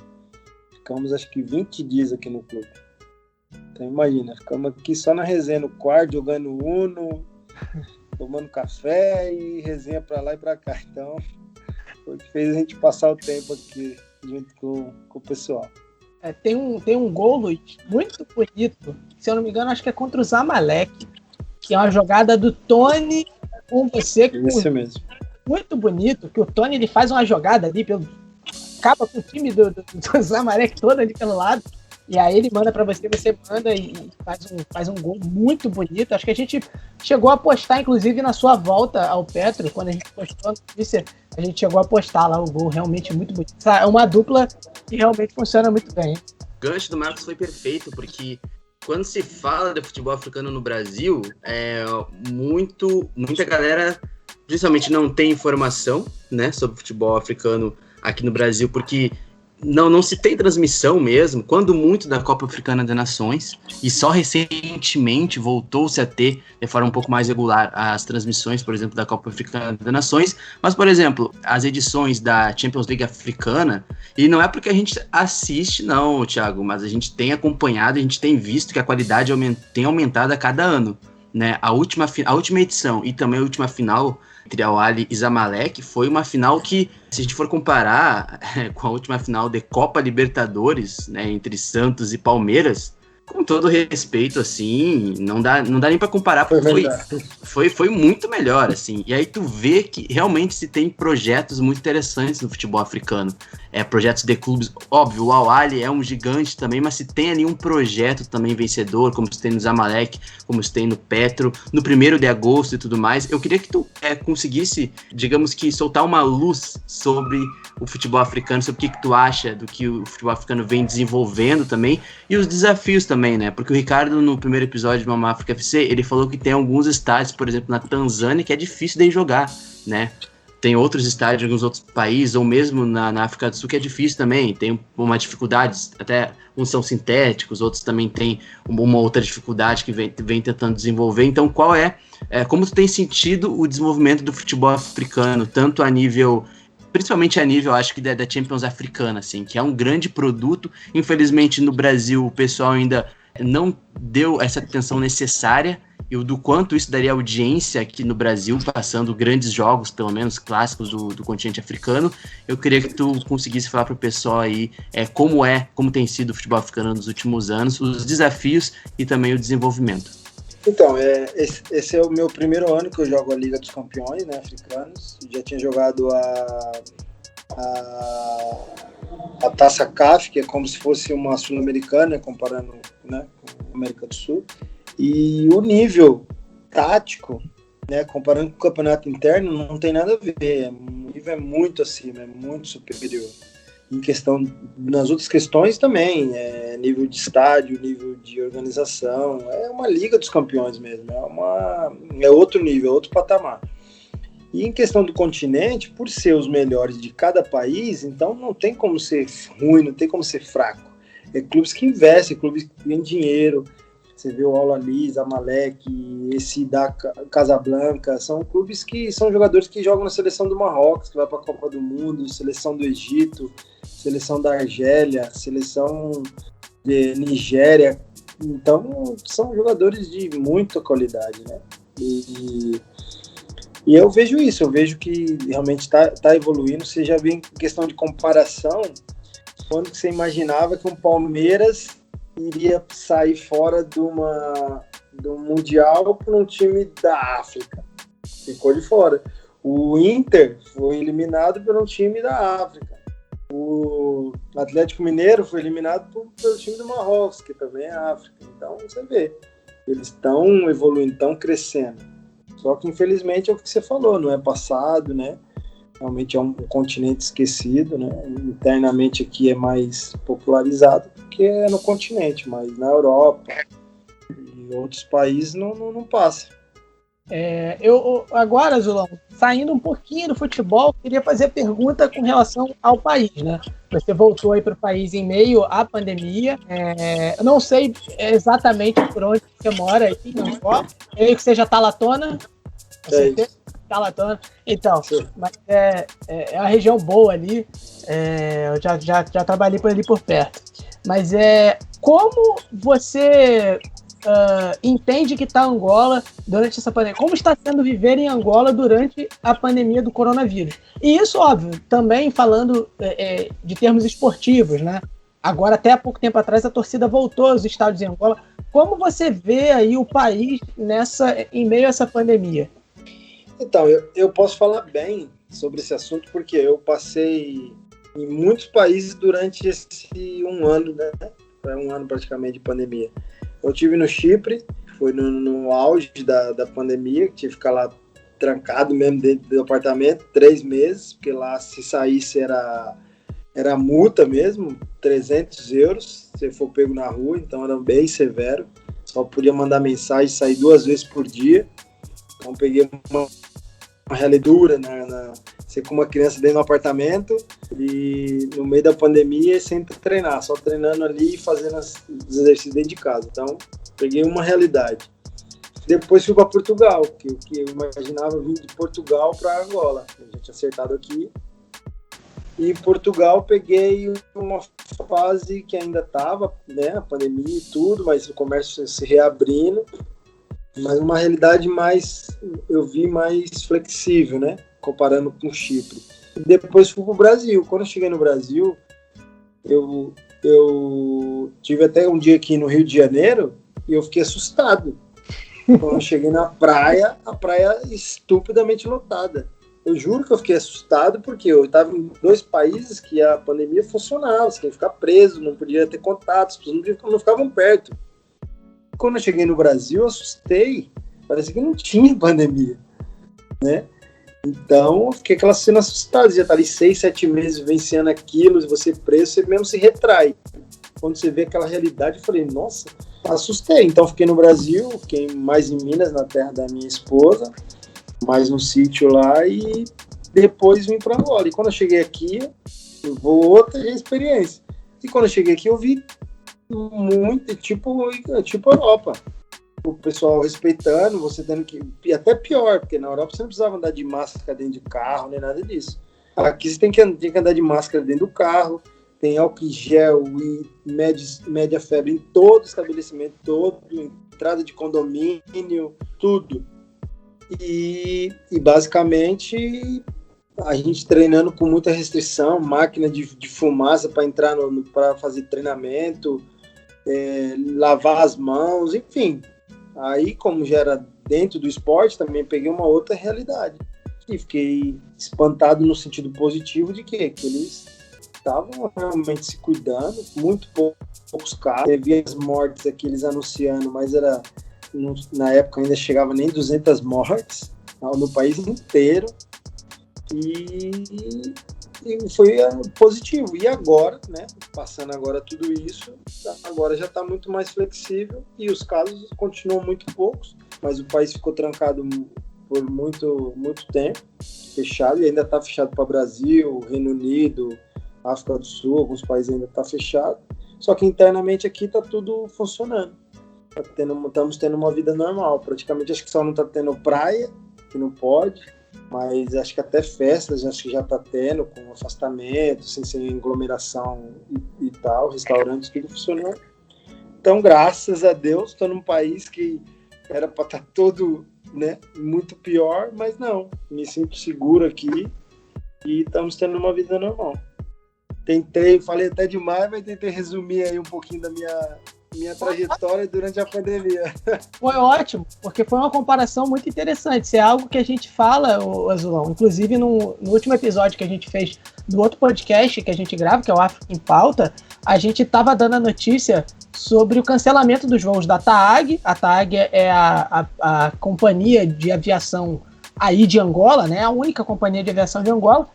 ficamos acho que 20 dias aqui no clube. Então imagina, ficamos aqui só na resenha no quarto, jogando Uno, tomando café e resenha pra lá e pra cá. Então foi o que fez a gente passar o tempo aqui junto com o pessoal. Tem um gol, Luiz, muito bonito, se eu não me engano, acho que é contra o Zamalek, que é uma jogada do Tony com você. Isso mesmo. Muito bonito, que o Tony ele faz uma jogada ali, acaba com o time do Zamalek todo ali pelo lado, e aí ele manda pra você manda e faz um gol muito bonito. Acho que a gente chegou a postar, inclusive, na sua volta ao Petro, quando a gente postou a notícia, a gente chegou a postar lá o gol, realmente muito bonito. É uma dupla que realmente funciona muito bem. O gancho do Marcos foi perfeito, porque quando se fala de futebol africano no Brasil, muita galera, principalmente, não tem informação, né, sobre futebol africano aqui no Brasil, porque não se tem transmissão mesmo, quando muito da Copa Africana das Nações, e só recentemente voltou-se a ter, de forma um pouco mais regular, as transmissões, por exemplo, da Copa Africana das Nações, mas, por exemplo, as edições da Champions League africana, e não é porque a gente assiste, não, Thiago, mas a gente tem acompanhado, a gente tem visto que a qualidade tem aumentado a cada ano, né? A última edição e também a última final entre Al Ahly e Zamalek foi uma final que, se a gente for comparar com a última final de Copa Libertadores, né, entre Santos e Palmeiras, com todo respeito, assim, não dá nem para comparar, porque foi muito melhor, assim. E aí tu vê que realmente se tem projetos muito interessantes no futebol africano. Projetos de clubes, óbvio, o Al Ahly é um gigante também, mas se tem ali um projeto também vencedor, como se tem no Zamalek, como se tem no Petro, no 1º de agosto e tudo mais, eu queria que tu conseguisse, digamos que, soltar uma luz sobre o futebol africano, sobre o que tu acha do que o futebol africano vem desenvolvendo também, e os desafios também, né? Porque o Ricardo, no primeiro episódio de Mama África FC, ele falou que tem alguns estádios, por exemplo, na Tanzânia, que é difícil de jogar, né? Tem outros estádios em alguns outros países, ou mesmo na África do Sul, que é difícil também, tem uma dificuldade, até uns são sintéticos, outros também tem uma outra dificuldade que vem tentando desenvolver. Então, como tu tem sentido o desenvolvimento do futebol africano, tanto a nível, principalmente a nível, acho que da Champions africana, assim, que é um grande produto. Infelizmente, no Brasil, o pessoal ainda não deu essa atenção necessária, e do quanto isso daria audiência aqui no Brasil, passando grandes jogos, pelo menos clássicos do continente africano. Eu queria que tu conseguisse falar para o pessoal aí como tem sido o futebol africano nos últimos anos, os desafios e também o desenvolvimento. Então, esse é o meu primeiro ano que eu jogo a Liga dos Campeões, né, africanos. Já tinha jogado a Taça CAF, que é como se fosse uma sul-americana, comparando, né, com a América do Sul. E o nível tático, né, comparando com o campeonato interno, não tem nada a ver. O nível é muito acima, é muito superior. Nas outras questões também, nível de estádio, nível de organização, é uma Liga dos Campeões mesmo, é outro nível, outro patamar. E em questão do continente, por ser os melhores de cada país, então não tem como ser ruim, não tem como ser fraco. É clubes que investem, clubes que têm dinheiro. Você vê o Al Ahly, Zamalek, esse da Casablanca, são clubes que são jogadores que jogam na seleção do Marrocos, que vai para a Copa do Mundo, seleção do Egito, seleção da Argélia, seleção de Nigéria. Então, são jogadores de muita qualidade, né? E eu vejo isso, eu vejo que realmente está evoluindo. Você já vê em questão de comparação, quando você imaginava que um Palmeiras iria sair fora do Mundial por um time da África. Ficou de fora. O Inter foi eliminado por um time da África. O Atlético Mineiro foi eliminado pelo time do Marrocos, que também é África. Então, você vê, eles estão evoluindo, estão crescendo. Só que, infelizmente, é o que você falou, não é passado, né? Realmente é um continente esquecido, né? Internamente aqui é mais popularizado, porque é no continente, mas na Europa e outros países não passa. Agora, Zulão, saindo um pouquinho do futebol, queria fazer pergunta com relação ao país, né? Você voltou aí para o país em meio à pandemia. Eu não sei exatamente por onde você mora aí, não só. Eu que seja Talatona. Talatona. Então, mas é uma região boa ali. Eu já trabalhei por ali por perto. Mas como você entende que está Angola durante essa pandemia? Como está sendo viver em Angola durante a pandemia do coronavírus? E isso, óbvio, também falando de termos esportivos, né? Agora, até há pouco tempo atrás, a torcida voltou aos estádios em Angola. Como você vê aí o país em meio a essa pandemia? Então, eu posso falar bem sobre esse assunto, porque eu passei em muitos países durante esse 1 ano, né? Foi 1 ano praticamente de pandemia. Eu estive no Chipre, foi no auge da pandemia, tive que ficar lá trancado mesmo dentro do apartamento, 3 meses, porque lá se saísse era multa mesmo, 300 euros, se for pego na rua, então era bem severo. Só podia mandar mensagem, sair 2 vezes por dia. Então peguei uma realidade dura, ser com uma criança dentro do apartamento e no meio da pandemia sem treinar, só treinando ali e fazendo os exercícios dentro de casa. Então, peguei uma realidade. Depois fui para Portugal, que eu imaginava vir de Portugal para Angola. A gente tinha acertado aqui. E em Portugal peguei uma fase que ainda estava, né, a pandemia e tudo, mas o comércio se reabrindo. Mas uma realidade eu vi mais flexível, né? Comparando com o Chipre. Depois fui para o Brasil. Quando eu cheguei no Brasil, eu tive até um dia aqui no Rio de Janeiro e eu fiquei assustado. Quando eu cheguei na praia, a praia estupidamente lotada. Eu juro que eu fiquei assustado porque eu estava em 2 países que a pandemia funcionava, você tinha que ficar preso, não podia ter contato, as pessoas não ficavam perto. Quando eu cheguei no Brasil, eu assustei. Parecia que não tinha pandemia, né? Então, eu fiquei aquela cena assustada. Já tá ali 6, 7 meses vivenciando aquilo, e você preso, você mesmo se retrai. Quando você vê aquela realidade, eu falei, nossa, assustei. Então, fiquei no Brasil, fiquei mais em Minas, na terra da minha esposa, mais no sítio lá, e depois vim para Angola. E quando eu cheguei aqui, eu vou outra experiência. E quando eu cheguei aqui, eu vi muito, tipo Europa. O pessoal respeitando, você tendo que... E até pior, porque na Europa você não precisava andar de máscara dentro de carro, nem nada disso. Aqui você tem que andar de máscara dentro do carro, tem álcool em gel e média febre em todo estabelecimento, entrada de condomínio, tudo. E basicamente a gente treinando com muita restrição, máquina de fumaça para entrar para fazer treinamento, lavar as mãos, enfim. Aí, como já era dentro do esporte, também peguei uma outra realidade. E fiquei espantado no sentido positivo de que eles estavam realmente se cuidando, muito poucos casos. Teve as mortes aqui, eles anunciando, mas na época ainda chegava nem 200 mortes no país inteiro. E foi positivo. E agora, né, passando agora tudo isso, agora já está muito mais flexível e os casos continuam muito poucos, mas o país ficou trancado por muito, muito tempo, fechado, e ainda está fechado para Brasil, Reino Unido, África do Sul, alguns países ainda está fechado, só que internamente aqui está tudo funcionando. Estamos tendo uma vida normal, praticamente acho que só não está tendo praia, que não pode, mas acho que até festas acho que já está tendo, com afastamento, sem aglomeração e tal, restaurantes, tudo funcionando. Então, graças a Deus, estou num país que era para estar todo, né, muito pior, mas não, me sinto seguro aqui e estamos tendo uma vida normal. Falei até demais, mas tentei resumir aí um pouquinho da minha trajetória durante a pandemia. Foi ótimo, porque foi uma comparação muito interessante. Isso é algo que a gente fala, Azulão, inclusive no último episódio que a gente fez do outro podcast que a gente grava, que é o África em Pauta, a gente estava dando a notícia sobre o cancelamento dos voos da TAAG. A TAAG é a companhia de aviação aí de Angola, né? A única companhia de aviação de Angola,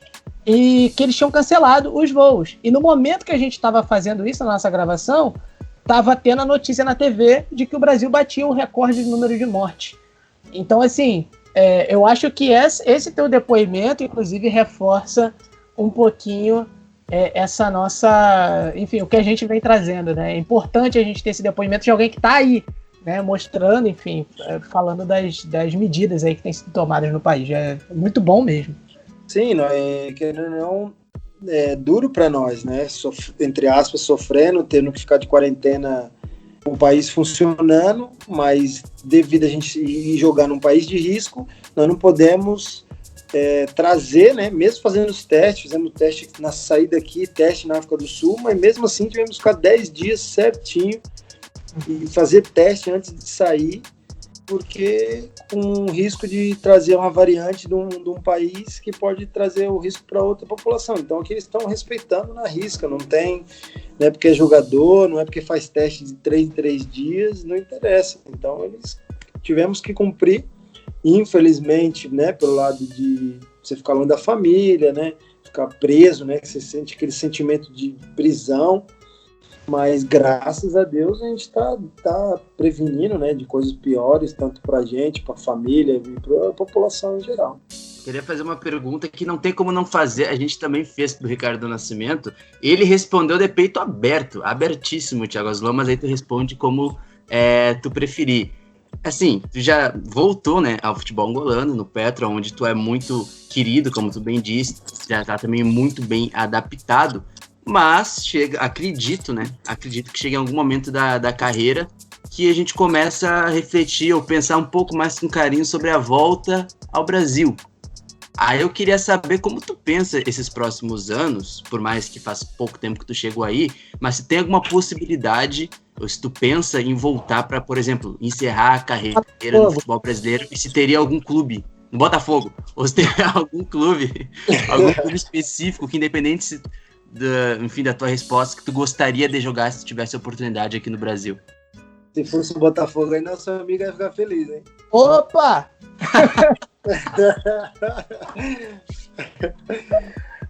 e que eles tinham cancelado os voos. E no momento que a gente estava fazendo isso na nossa gravação, estava tendo a notícia na TV de que o Brasil batia um recorde de número de mortes. Então, assim, eu acho que esse teu depoimento, inclusive, reforça um pouquinho essa nossa... Enfim, o que a gente vem trazendo, né? É importante a gente ter esse depoimento de alguém que está aí, né? Mostrando, enfim, falando das medidas aí que têm sido tomadas no país. É muito bom mesmo. Sim, querendo ou não, duro para nós, né? Entre aspas, sofrendo, tendo que ficar de quarentena, o país funcionando, mas devido a gente ir jogar num país de risco, nós não podemos trazer, né? Mesmo fazendo os testes, fizemos teste na saída aqui, teste na África do Sul, mas mesmo assim tivemos que ficar 10 dias certinho e fazer teste antes de sair, porque com o risco de trazer uma variante de um país que pode trazer o risco para outra população. Então aqui eles estão respeitando na risca, não é porque é jogador, não é porque faz teste de 3 em 3 dias, não interessa. Então eles tivemos que cumprir, infelizmente, né, pelo lado de você ficar longe da família, né, ficar preso, né, que você sente aquele sentimento de prisão. Mas graças a Deus a gente tá prevenindo, né, de coisas piores, tanto para a gente, para a família e para a população em geral. Queria fazer uma pergunta que não tem como não fazer, a gente também fez pro Ricardo Nascimento, ele respondeu de peito aberto, abertíssimo, Thiago Aslan, mas aí tu responde como tu preferir. Assim, tu já voltou, né, ao futebol angolano, no Petro, onde tu é muito querido, como tu bem disse, já tá também muito bem adaptado, mas acredito que chega em algum momento da carreira que a gente começa a refletir ou pensar um pouco mais com carinho sobre a volta ao Brasil. Aí eu queria saber como tu pensa esses próximos anos, por mais que faz pouco tempo que tu chegou aí, mas se tem alguma possibilidade, ou se tu pensa em voltar para, por exemplo, encerrar a carreira no futebol brasileiro, e se teria algum clube, no Botafogo, ou se teria algum clube específico que, independente da tua resposta, que tu gostaria de jogar se tivesse oportunidade aqui no Brasil. Se fosse o Botafogo aí, nosso amigo ia ficar feliz, hein? Opa!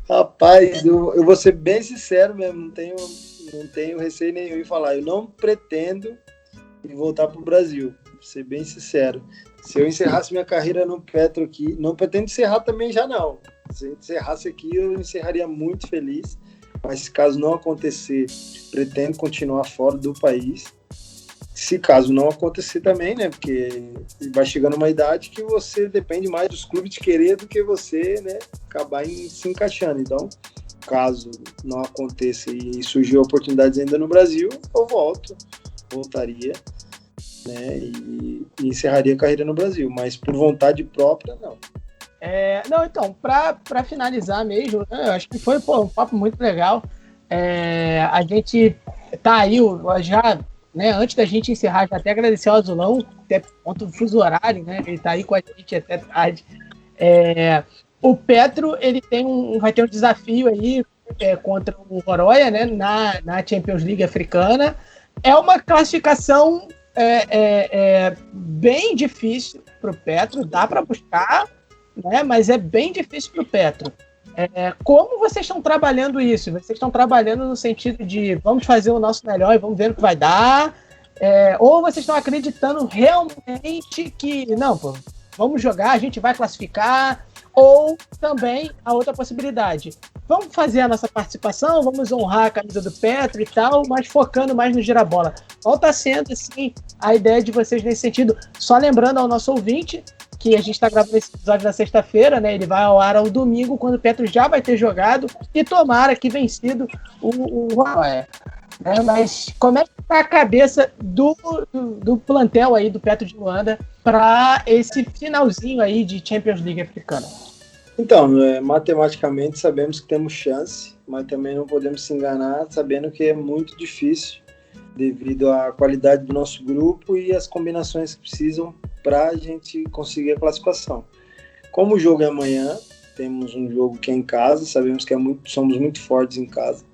Rapaz, eu vou ser bem sincero mesmo, não tenho receio nenhum em falar. Eu não pretendo voltar para o Brasil, vou ser bem sincero. Se eu encerrasse minha carreira no Petro aqui, não pretendo encerrar também já não. Se eu encerrasse aqui, eu encerraria muito feliz. Mas se caso não acontecer, pretendo continuar fora do país. Se caso não acontecer também, né? Porque vai chegando uma idade que você depende mais dos clubes de querer do que você, né, acabar se encaixando. Então, caso não aconteça e surgir oportunidades ainda no Brasil, eu voltaria, né, e encerraria a carreira no Brasil. Mas por vontade própria, não. Não, então, para finalizar mesmo, né, eu acho que foi um papo muito legal. A gente tá aí já, né, antes da gente encerrar, já até agradecer ao Azulão, até ponto do fuso horário, né, ele tá aí com a gente até tarde. O Petro, ele vai ter um desafio aí contra o Roroya, né, na Champions League africana. É uma classificação bem difícil pro Petro, dá para buscar, né, mas é bem difícil pro Petro. Como vocês estão trabalhando isso? Vocês estão trabalhando no sentido de vamos fazer o nosso melhor e vamos ver o que vai dar? Ou vocês estão acreditando realmente que, não, pô, vamos jogar, a gente vai classificar? Ou também a outra possibilidade, vamos fazer a nossa participação, vamos honrar a camisa do Petro e tal, mas focando mais no girabola. Qual está sendo, assim, a ideia de vocês nesse sentido? Só lembrando ao nosso ouvinte que a gente está gravando esse episódio na sexta-feira, né? Ele vai ao ar ao domingo, quando o Petro já vai ter jogado e tomara que vencido o Roroya. Mas como é que está a cabeça do plantel aí do Petro de Luanda para esse finalzinho aí de Champions League africana? Então, matematicamente sabemos que temos chance, mas também não podemos se enganar sabendo que é muito difícil devido à qualidade do nosso grupo e as combinações que precisam para a gente conseguir a classificação. Como o jogo é amanhã, temos um jogo que é em casa, sabemos que somos muito fortes em casa.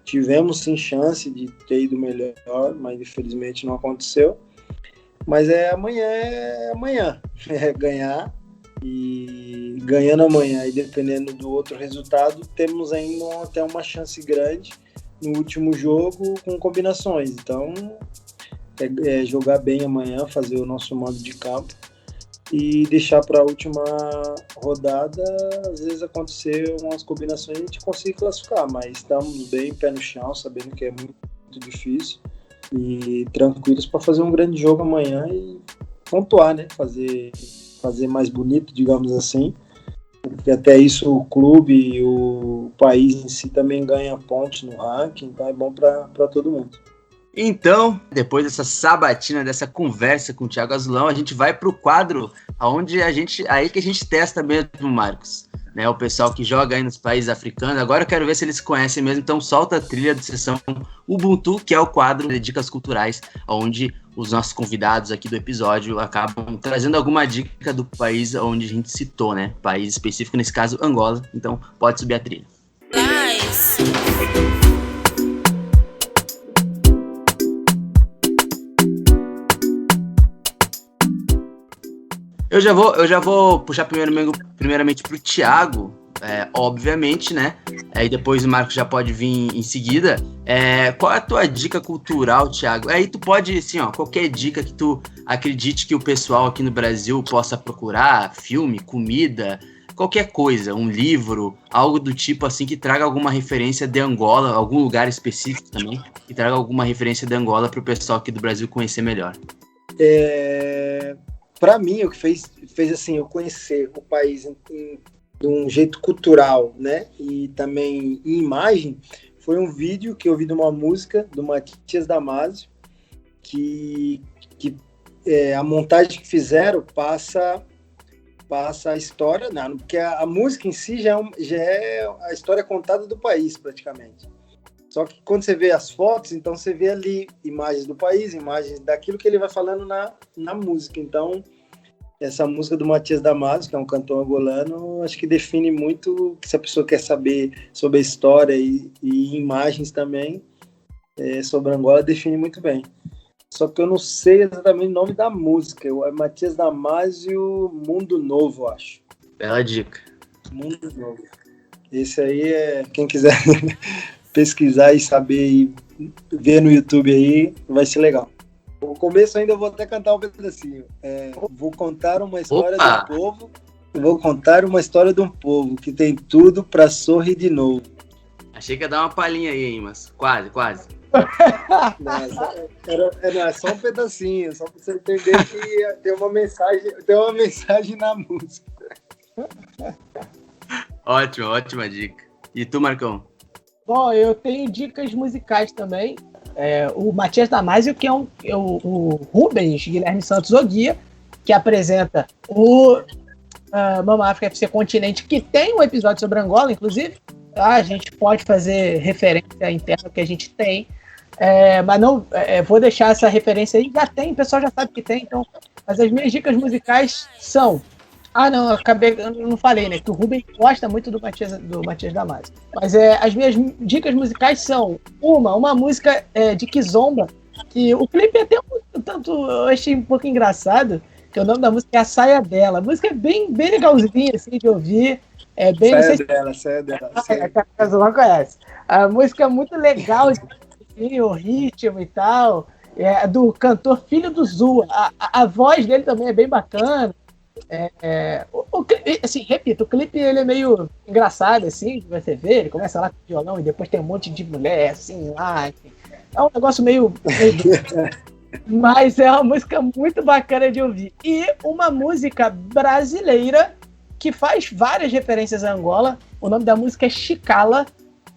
Tivemos sim chance de ter ido melhor, mas infelizmente não aconteceu. Mas amanhã é ganhar, e ganhando amanhã e dependendo do outro resultado, temos ainda até uma chance grande no último jogo com combinações. Então jogar bem amanhã, fazer o nosso mando de campo e deixar para a última rodada, às vezes acontecer umas combinações e a gente consegue classificar, mas estamos bem pé no chão, sabendo que é muito difícil e tranquilos para fazer um grande jogo amanhã e pontuar, né? Fazer mais bonito, digamos assim, porque até isso o clube e o país em si também ganha pontos no ranking, então é bom para todo mundo. Então, depois dessa sabatina, dessa conversa com o Thiago Azulão, a gente vai para o quadro aí que a gente testa mesmo, Marcos. Né, o pessoal que joga aí nos países africanos. Agora eu quero ver se eles conhecem mesmo. Então solta a trilha da sessão Ubuntu, que é o quadro de dicas culturais, onde os nossos convidados aqui do episódio acabam trazendo alguma dica do país onde a gente citou, né? País específico, nesse caso Angola. Então pode subir a trilha. Nice. Eu já vou puxar primeiramente para o Thiago, obviamente, né? Aí depois o Marcos já pode vir em seguida. Qual é a tua dica cultural, Thiago? Aí tu pode, assim, qualquer dica que tu acredite que o pessoal aqui no Brasil possa procurar, filme, comida, qualquer coisa, um livro, algo do tipo assim que traga alguma referência de Angola, algum lugar específico também, que traga alguma referência de Angola para o pessoal aqui do Brasil conhecer melhor. Para mim, o que fez assim, eu conhecer o país de um jeito cultural, né? E também em imagem, foi um vídeo que eu vi de uma música do Matias Damasio, que a montagem que fizeram passa a história, não, porque a música em si já é a história contada do país, praticamente. Só que quando você vê as fotos, então você vê ali imagens do país, imagens daquilo que ele vai falando na música. Então, essa música do Matias Damasio, que é um cantor angolano, acho que define muito, se a pessoa quer saber sobre a história e imagens também sobre Angola, define muito bem. Só que eu não sei exatamente o nome da música. É Matias Damasio, Mundo Novo, eu acho. Bela dica. Mundo Novo. Esse aí quem quiser pesquisar e saber e ver no YouTube aí, vai ser legal. No começo ainda eu vou até cantar um pedacinho. Vou contar uma história do povo. Vou contar uma história de um povo que tem tudo pra sorrir de novo. Achei que ia dar uma palhinha aí, hein, mas quase. Não, é só um pedacinho, só pra você entender que tem uma mensagem na música. Ótima dica. E tu, Marcão? Bom, eu tenho dicas musicais também. O Matias Damasio, que é o Rubens Guilherme Santos Oguia, que apresenta o Mama África FC Continente, que tem um episódio sobre Angola, inclusive. Tá? A gente pode fazer referência interna que a gente tem, mas não vou deixar essa referência aí. Já tem, o pessoal já sabe que tem. Então, mas as minhas dicas musicais são... eu não falei, né? Que o Rubens gosta muito do Matias Damasio. Mas as minhas dicas musicais são uma música de Kizomba, que o clipe é até eu achei um pouco engraçado, que o nome da música é A Saia Dela. A música é bem legalzinha, assim, de ouvir. Saia dela. A Kizomba conhece. A música é muito legal, assim, o ritmo e tal. É do cantor Filho do Zua. A voz dele também é bem bacana. Assim, repito, o clipe ele é meio engraçado, assim, você vê, ele começa lá com o violão e depois tem um monte de mulher, assim, lá, enfim. É um negócio meio mas é uma música muito bacana de ouvir. E uma música brasileira que faz várias referências a Angola. O nome da música é Chicala.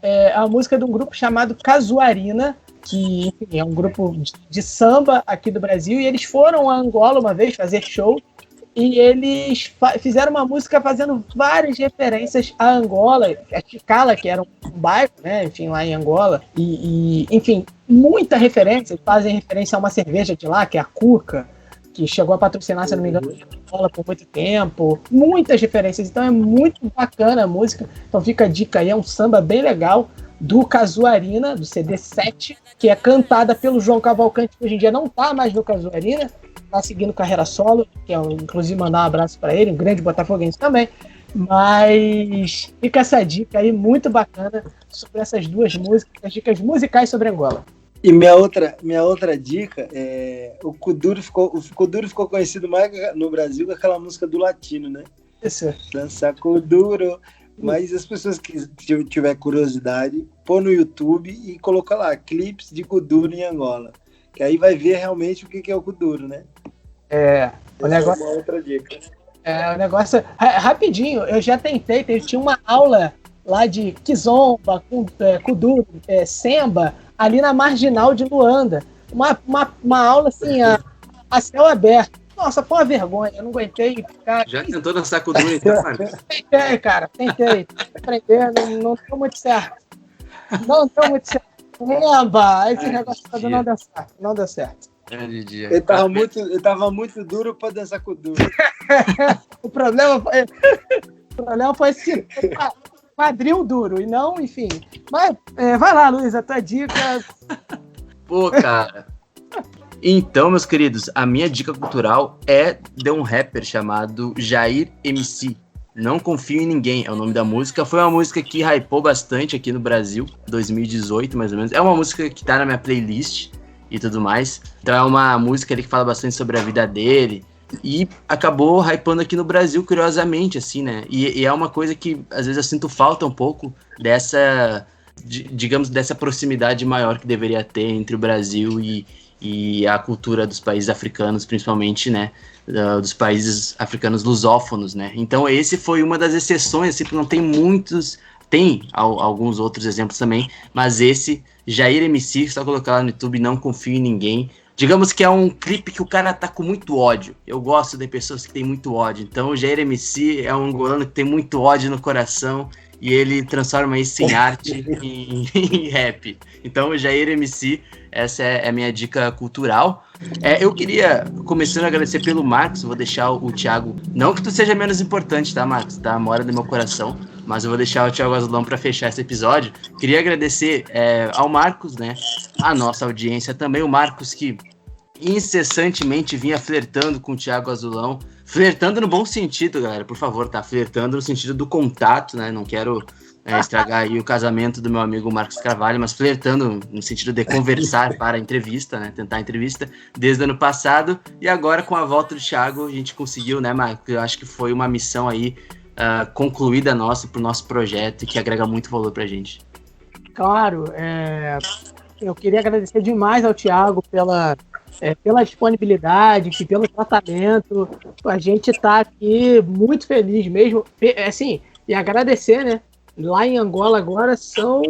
É uma música de um grupo chamado Casuarina, que, enfim, é um grupo de samba aqui do Brasil, e eles foram a Angola uma vez fazer show. E eles fizeram uma música fazendo várias referências a Angola, a Chicala, que era um bairro, né, enfim, lá em Angola. E enfim, muita referência. Eles fazem referência a uma cerveja de lá, que é a Cuca, que chegou a patrocinar, se não me engano, a Angola por muito tempo. Muitas referências. Então é muito bacana a música. Então fica a dica aí, é um samba bem legal do Casuarina, do CD 7, que é cantada pelo João Cavalcante, que hoje em dia não está mais no Casuarina, está seguindo carreira solo, que inclusive mandar um abraço para ele, um grande botafoguense também. Mas fica essa dica aí muito bacana sobre essas duas músicas, as dicas musicais sobre Angola. E minha outra dica o Kuduro ficou conhecido mais no Brasil com aquela música do latino, né? Isso. Dança Kuduro. Mas as pessoas que tiver curiosidade, pôr no YouTube e colocar lá, clipes de Kuduro em Angola. Que aí vai ver realmente o que é o Kuduro, né? O negócio... é uma outra dica. O negócio... Rapidinho, eu já tentei, tinha uma aula lá de Kizomba, Kuduro, Semba, ali na Marginal de Luanda. Uma aula assim, a céu aberto. Nossa, foi uma vergonha, eu não aguentei ficar. Já tentou dançar Kuduro, então, Marcos? Tentei, cara, tentei. Aprender, não deu muito certo. Não deu muito certo. Esse negócio não deu certo. Ele tava muito duro pra dançar Kuduro. O problema foi esse quadril duro, e não, enfim. Mas vai lá, Luiz, a tua dica. Pô, cara. Então, meus queridos, a minha dica cultural é de um rapper chamado Jair MC. Não Confio em Ninguém, é o nome da música. Foi uma música que hypou bastante aqui no Brasil, 2018 mais ou menos. É uma música que tá na minha playlist e tudo mais. Então é uma música ali que fala bastante sobre a vida dele. E acabou hypando aqui no Brasil, curiosamente, assim, né? E é uma coisa que às vezes eu sinto falta um pouco dessa, digamos, dessa proximidade maior que deveria ter entre o Brasil e a cultura dos países africanos, principalmente, né, dos países africanos lusófonos, né. Então esse foi uma das exceções, assim, porque não tem muitos, tem alguns outros exemplos também, mas esse, Jair MC, só colocar lá no YouTube, Não Confio em Ninguém. Digamos que é um clipe que o cara tá com muito ódio. Eu gosto de pessoas que têm muito ódio. Então o Jair MC é um angolano que tem muito ódio no coração e ele transforma isso em arte, em rap. Então o Jair MC, essa é a minha dica cultural. Eu queria, começando a agradecer pelo Marcos, vou deixar o Thiago, não que tu seja menos importante, tá, Marcos? Tá, mora do meu coração, mas eu vou deixar o Thiago Azulão para fechar esse episódio. Queria agradecer ao Marcos, né, a nossa audiência também, o Marcos que incessantemente vinha flertando com o Thiago Azulão, flertando no bom sentido, galera, por favor, tá? Flertando no sentido do contato, né? Não quero estragar aí o casamento do meu amigo Marcos Carvalho, mas flertando no sentido de conversar para a entrevista, né? Tentar a entrevista desde o ano passado, e agora com a volta do Thiago a gente conseguiu, né, Marcos? Eu acho que foi uma missão aí concluída nossa pro nosso projeto e que agrega muito valor pra gente. Claro, eu queria agradecer demais ao Thiago pela disponibilidade, pelo tratamento. A gente está aqui muito feliz mesmo, assim, e agradecer, né? Lá em Angola agora são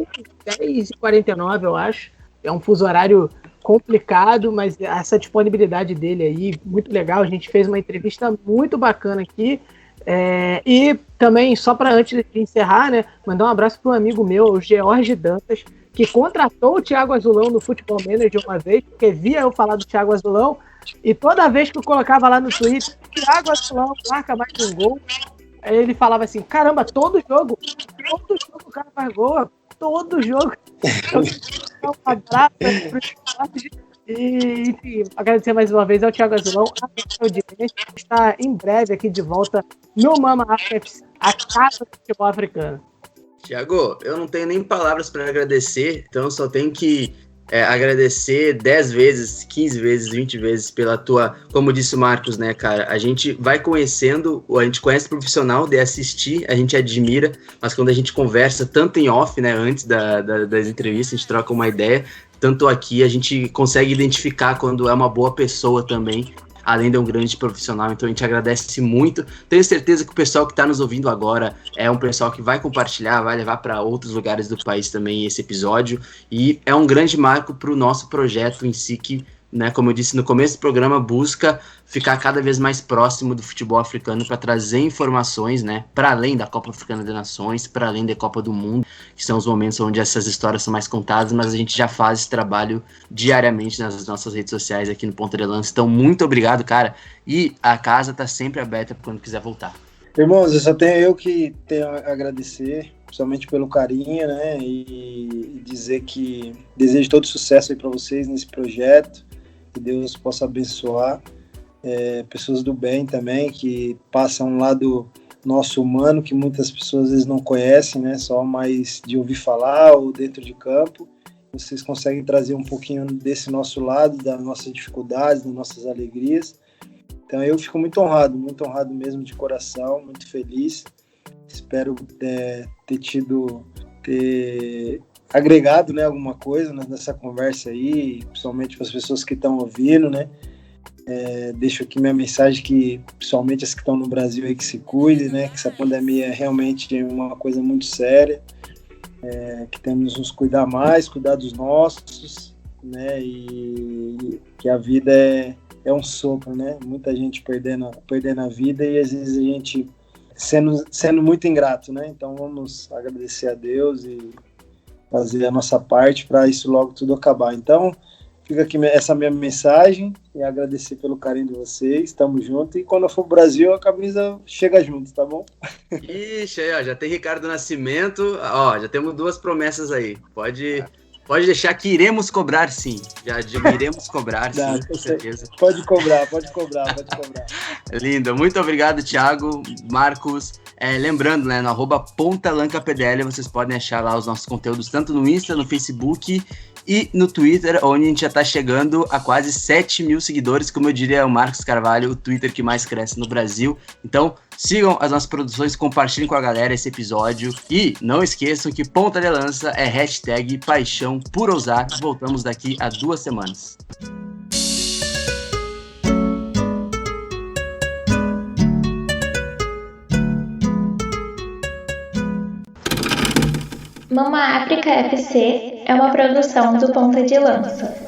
10h49, eu acho. É um fuso horário complicado, mas essa disponibilidade dele aí, muito legal. A gente fez uma entrevista muito bacana aqui. E também, só para antes de encerrar, né, mandar um abraço para um amigo meu, o George Dantas, que contratou o Thiago Azulão no Futebol Manager uma vez, porque via eu falar do Thiago Azulão, e toda vez que eu colocava lá no Twitter, Thiago Azulão marca mais um gol, aí ele falava assim, caramba, todo jogo o cara faz gol, todo jogo. Um abraço e, enfim, agradecer mais uma vez ao Thiago Azulão, a audiência, está em breve aqui de volta no Mama África FC, a casa do futebol africano. Thiago, eu não tenho nem palavras para agradecer, então só tenho que agradecer 10 vezes, 15 vezes, 20 vezes pela tua, como disse o Marcos, né, cara, a gente vai conhecendo, a gente conhece o profissional de assistir, a gente admira, mas quando a gente conversa, tanto em off, né, antes das entrevistas, a gente troca uma ideia, tanto aqui a gente consegue identificar quando é uma boa pessoa também, além de um grande profissional, então a gente agradece muito. Tenho certeza que o pessoal que está nos ouvindo agora é um pessoal que vai compartilhar, vai levar para outros lugares do país também esse episódio, e é um grande marco para o nosso projeto em si, que, né, como eu disse no começo do programa, busca ficar cada vez mais próximo do futebol africano para trazer informações, né, para além da Copa Africana de Nações, para além da Copa do Mundo, que são os momentos onde essas histórias são mais contadas, mas a gente já faz esse trabalho diariamente nas nossas redes sociais aqui no Ponta de Lança. Então, muito obrigado, cara, e a casa tá sempre aberta quando quiser voltar. Irmãos, só tenho eu que tenho a agradecer, principalmente pelo carinho, né, e dizer que desejo todo sucesso aí para vocês nesse projeto, que Deus possa abençoar pessoas do bem também, que passam um lado nosso humano, que muitas pessoas às vezes não conhecem, né, só mais de ouvir falar ou dentro de campo. Vocês conseguem trazer um pouquinho desse nosso lado, das nossas dificuldades, das nossas alegrias. Então eu fico muito honrado mesmo de coração, muito feliz. Espero ter agregado, né, alguma coisa nessa conversa aí, principalmente para as pessoas que estão ouvindo, né? Deixo aqui minha mensagem que, principalmente as que estão no Brasil aí, que se cuidem, né? Que essa pandemia é realmente uma coisa muito séria, que temos que nos cuidar mais, cuidar dos nossos, né? E que a vida é um sopro, né? Muita gente perdendo a vida e às vezes a gente sendo muito ingrato, né? Então vamos agradecer a Deus e fazer a nossa parte para isso logo tudo acabar. Então, fica aqui essa minha mensagem e agradecer pelo carinho de vocês. Estamos juntos. E quando eu for pro Brasil, a camisa chega junto, tá bom? Ixi, aí, ó, já tem Ricardo Nascimento. Ó, já temos 2 promessas aí. Pode deixar que iremos cobrar, sim. Já iremos cobrar, sim, com certeza. Pode cobrar. Lindo. Muito obrigado, Thiago, Marcos. Lembrando, né, no @pontalancapdl vocês podem achar lá os nossos conteúdos, tanto no Insta, no Facebook e no Twitter, onde a gente já está chegando a quase 7 mil seguidores, como eu diria o Marcos Carvalho, o Twitter que mais cresce no Brasil. Então, sigam as nossas produções, compartilhem com a galera esse episódio e não esqueçam que Ponta de Lança é #paixão por ousar. Voltamos daqui a 2 semanas. Mama África FC é uma produção do Ponta de Lança.